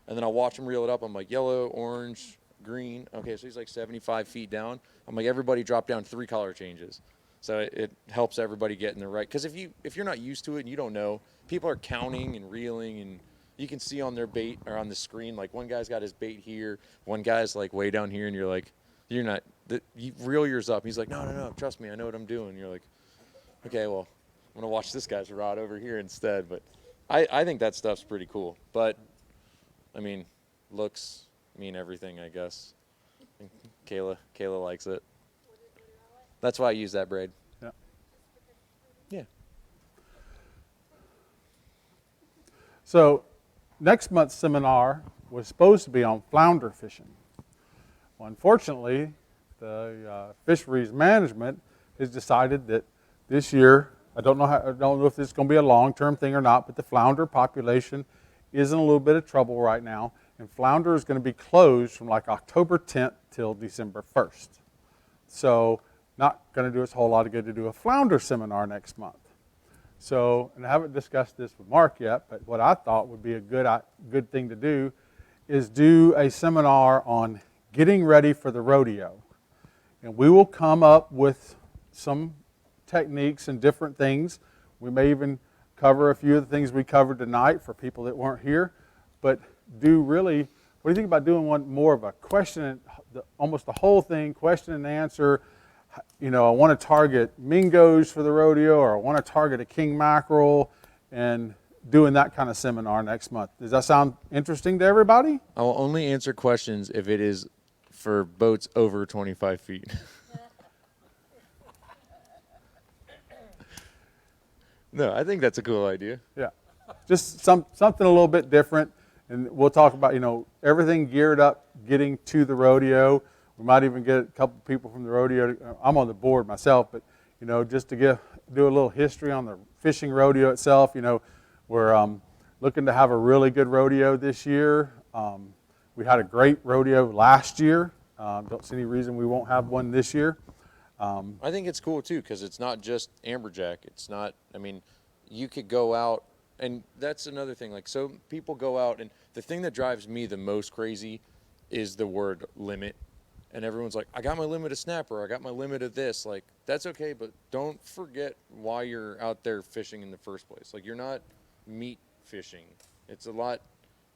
Speaker 2: And then I'll watch him reel it up. I'm like, yellow, orange, green. Okay, so he's like 75 feet down. I'm like, everybody drop down 3 color changes. So it helps everybody get in the right. Because if you're not used to it and you don't know, people are counting and reeling, and you can see on their bait or on the screen, like one guy's got his bait here, one guy's like way down here, and you're like, you reel yours up. He's like, no, trust me, I know what I'm doing. You're like, okay, well, I'm going to watch this guy's rod over here instead. But I think that stuff's pretty cool. But, I mean, looks mean everything, I guess. And Kayla likes it. That's why I use that braid.
Speaker 3: Yeah.
Speaker 2: Yeah.
Speaker 3: So next month's seminar was supposed to be on flounder fishing. Well, unfortunately, the fisheries management has decided that this year, I don't know if this is going to be a long-term thing or not, but the flounder population is in a little bit of trouble right now, and flounder is going to be closed from like October 10th till December 1st. So not going to do us a whole lot of good to do a flounder seminar next month. So, and I haven't discussed this with Mark yet, but what I thought would be a good thing to do is do a seminar on getting ready for the rodeo. And we will come up with some techniques and different things. We may even cover a few of the things we covered tonight for people that weren't here. But what do you think about doing one more of a question, almost the whole thing, question and answer? I want to target Mingos for the rodeo, or I want to target a king mackerel, and doing that kind of seminar next month. Does that sound interesting to everybody?
Speaker 2: I will only answer questions if it is for boats over 25 feet. No, I think that's a cool idea.
Speaker 3: Yeah, just something a little bit different, and we'll talk about everything geared up getting to the rodeo. We might even get a couple people from the rodeo. I'm on the board myself, but just to do a little history on the fishing rodeo itself. We're looking to have a really good rodeo this year. We had a great rodeo last year. Don't see any reason we won't have one this year.
Speaker 2: I think it's cool too, because it's not just Amberjack. It's not, you could go out, and that's another thing. Like, so people go out, and the thing that drives me the most crazy is the word limit. And everyone's like, I got my limit of snapper, I got my limit of this. Like, that's okay, but don't forget why you're out there fishing in the first place. Like, you're not meat fishing. It's a lot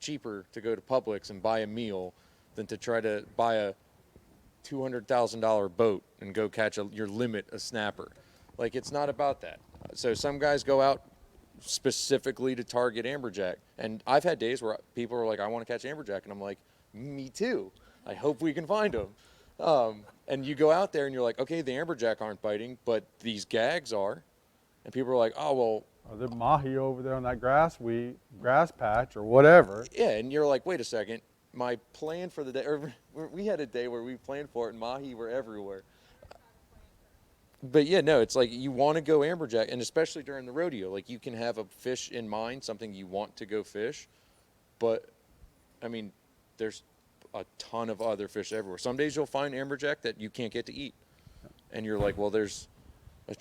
Speaker 2: cheaper to go to Publix and buy a meal than to try to buy a $200,000 boat and go catch your limit a snapper. Like, it's not about that. So some guys go out specifically to target Amberjack, and I've had days where people are like, I want to catch Amberjack, and I'm like, me too. I hope we can find them. And you go out there and you're like, okay, the Amberjack aren't biting, but these gags are. And people are like, oh, well.
Speaker 3: Or the mahi over there on that grass patch or whatever.
Speaker 2: Yeah, and you're like, wait a second. My plan for the day, we had a day where we planned for it, and mahi were everywhere. But yeah, no, it's like you want to go Amberjack, and especially during the rodeo. Like, you can have a fish in mind, something you want to go fish. But, there's a ton of other fish everywhere. Some days you'll find Amberjack that you can't get to eat. And you're like, well, there's a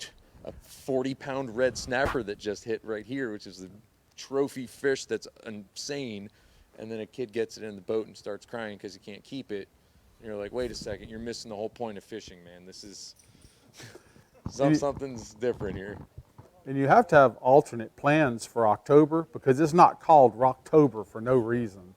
Speaker 2: 40-pound red snapper that just hit right here, which is the trophy fish that's insane. And then a kid gets it in the boat and starts crying because he can't keep it. And you're like, wait a second, you're missing the whole point of fishing, man. This is something's different here.
Speaker 3: And you have to have alternate plans for October, because it's not called Rocktober for no reason.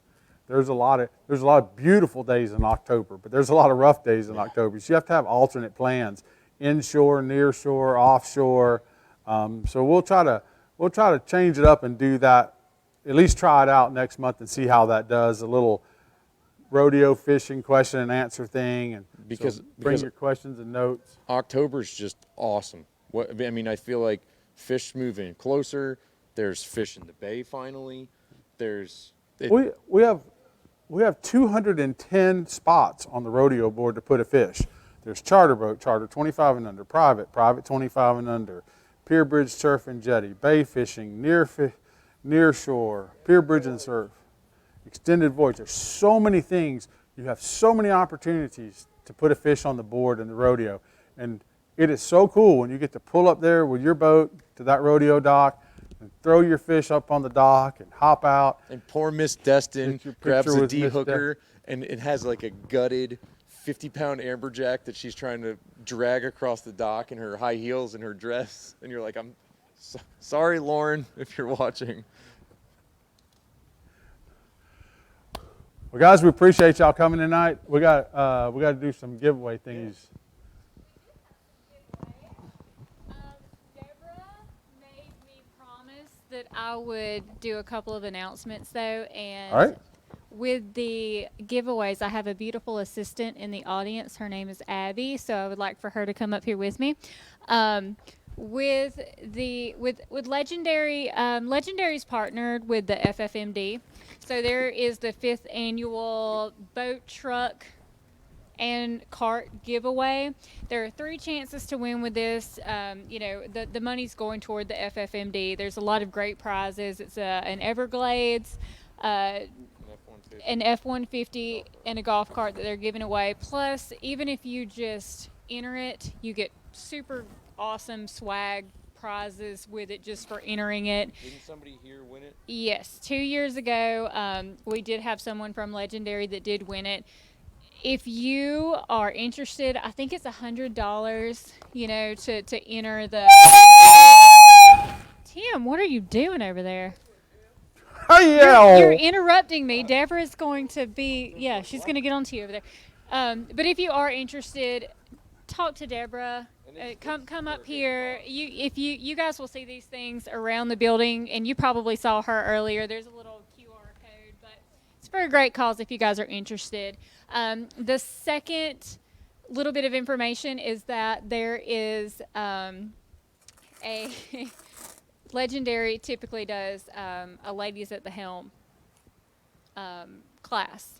Speaker 3: There's a lot of beautiful days in October, but there's a lot of rough days in October. So you have to have alternate plans, inshore, nearshore, offshore. So we'll try to change it up and do that. At least try it out next month and see how that does. A little rodeo fishing question and answer thing, and bring your questions and notes.
Speaker 2: October's just awesome. I feel like fish moving closer. There's fish in the bay finally.
Speaker 3: We have 210 spots on the rodeo board to put a fish. There's charter boat, charter 25 and under, private 25 and under, pier bridge surf and jetty, bay fishing, near shore, pier bridge and surf, extended voyage. There's so many things. You have so many opportunities to put a fish on the board in the rodeo. And it is so cool when you get to pull up there with your boat to that rodeo dock and throw your fish up on the dock and hop out.
Speaker 2: And poor Miss Destin grabs a D-hooker, and it has like a gutted 50-pound Amberjack that she's trying to drag across the dock in her high heels and her dress. And you're like, I'm sorry, Lauren, if you're watching.
Speaker 3: Well, guys, we appreciate y'all coming tonight. We got to do some giveaway thingies.
Speaker 7: Deborah made me promise that I would do a couple of announcements, though, and
Speaker 3: All right.
Speaker 7: with the giveaways, I have a beautiful assistant in the audience. Her name is Abby, so I would like for her to come up here with me. With Legendary, Legendary's partnered with the FFMD. So there is the 5th annual boat, truck, and cart giveaway. There are 3 chances to win with this. The money's going toward the FFMD. There's a lot of great prizes. It's an Everglades, an F-150, and a golf cart that they're giving away. Plus, even if you just enter it, you get super awesome swag prizes with it just for entering it.
Speaker 2: Didn't somebody here win it?
Speaker 7: Yes, 2 years ago, we did have someone from Legendary that did win it.
Speaker 8: if you are interested, I think it's $100, to enter the. Tim, what are you doing over there? You're interrupting me. Deborah's going to be, she's going to get on to you over there. But if you are interested, talk to Deborah. Come up here. You guys will see these things around the building, and you probably saw her earlier. There's a little QR code, but it's for a great cause if you guys are interested. The second little bit of information is that there is a Legendary typically does a ladies at the helm class.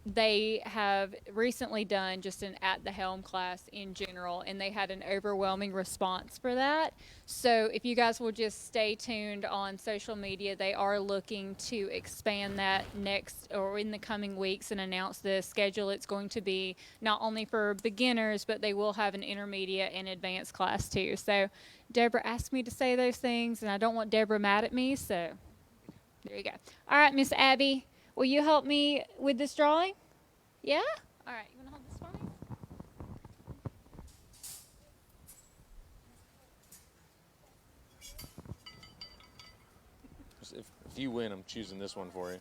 Speaker 8: They have recently done just an at the helm class in general, and they had an overwhelming response for that. So if you guys will just stay tuned on social media, they are looking to expand that next or in the coming weeks and announce the schedule. It's going to be not only for beginners, but they will have an intermediate and advanced class too. So Deborah asked me to say those things, and I don't want Deborah mad at me, so there you go. All right, Miss Abby. Will you help me with this drawing? Yeah? All right. You want to hold this for me?
Speaker 2: If you win, I'm choosing this one for you.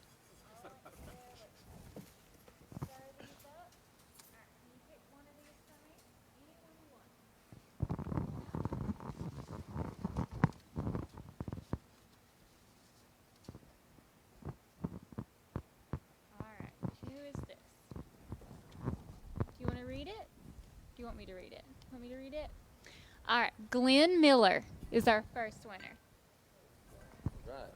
Speaker 8: Do you want me to read it? Want me to read it? All right. Glenn Miller is our first winner.
Speaker 2: Right.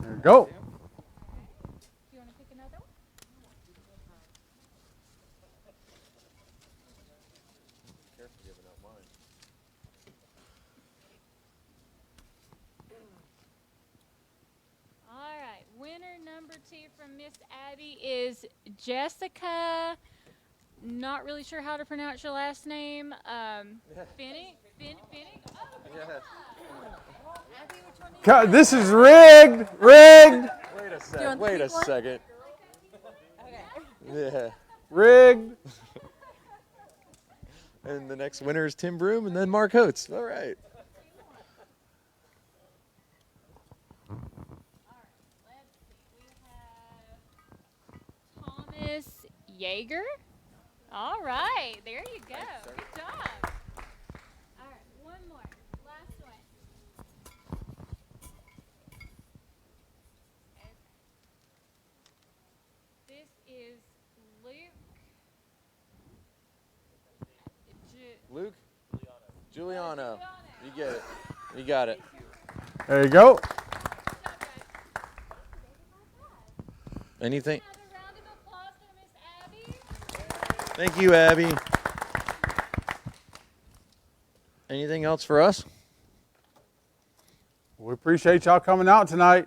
Speaker 3: There you go.
Speaker 8: Do you want to pick another one?
Speaker 2: Careful giving up mine.
Speaker 8: All right. Winner number 2 from Miss Abby is Jessica. Not really sure how to pronounce your last name. Finnick? Finnick? Oh,
Speaker 2: Yeah.
Speaker 8: Abby, which one
Speaker 3: This is rigged. Rigged.
Speaker 2: Wait a second. Yeah.
Speaker 3: Rigged.
Speaker 2: And the next winner is Tim Broom and then Mark Holtz. All right.
Speaker 8: Thomas Yeager. All right, there you go. Good job. All right, one more. Last one. This is
Speaker 2: Luke? Giuliano. You get it. You got it.
Speaker 3: There you go.
Speaker 2: Anything?
Speaker 8: Another round of applause for Miss Abby.
Speaker 2: Thank you, Abby. Anything else for us?
Speaker 3: We appreciate y'all coming out tonight.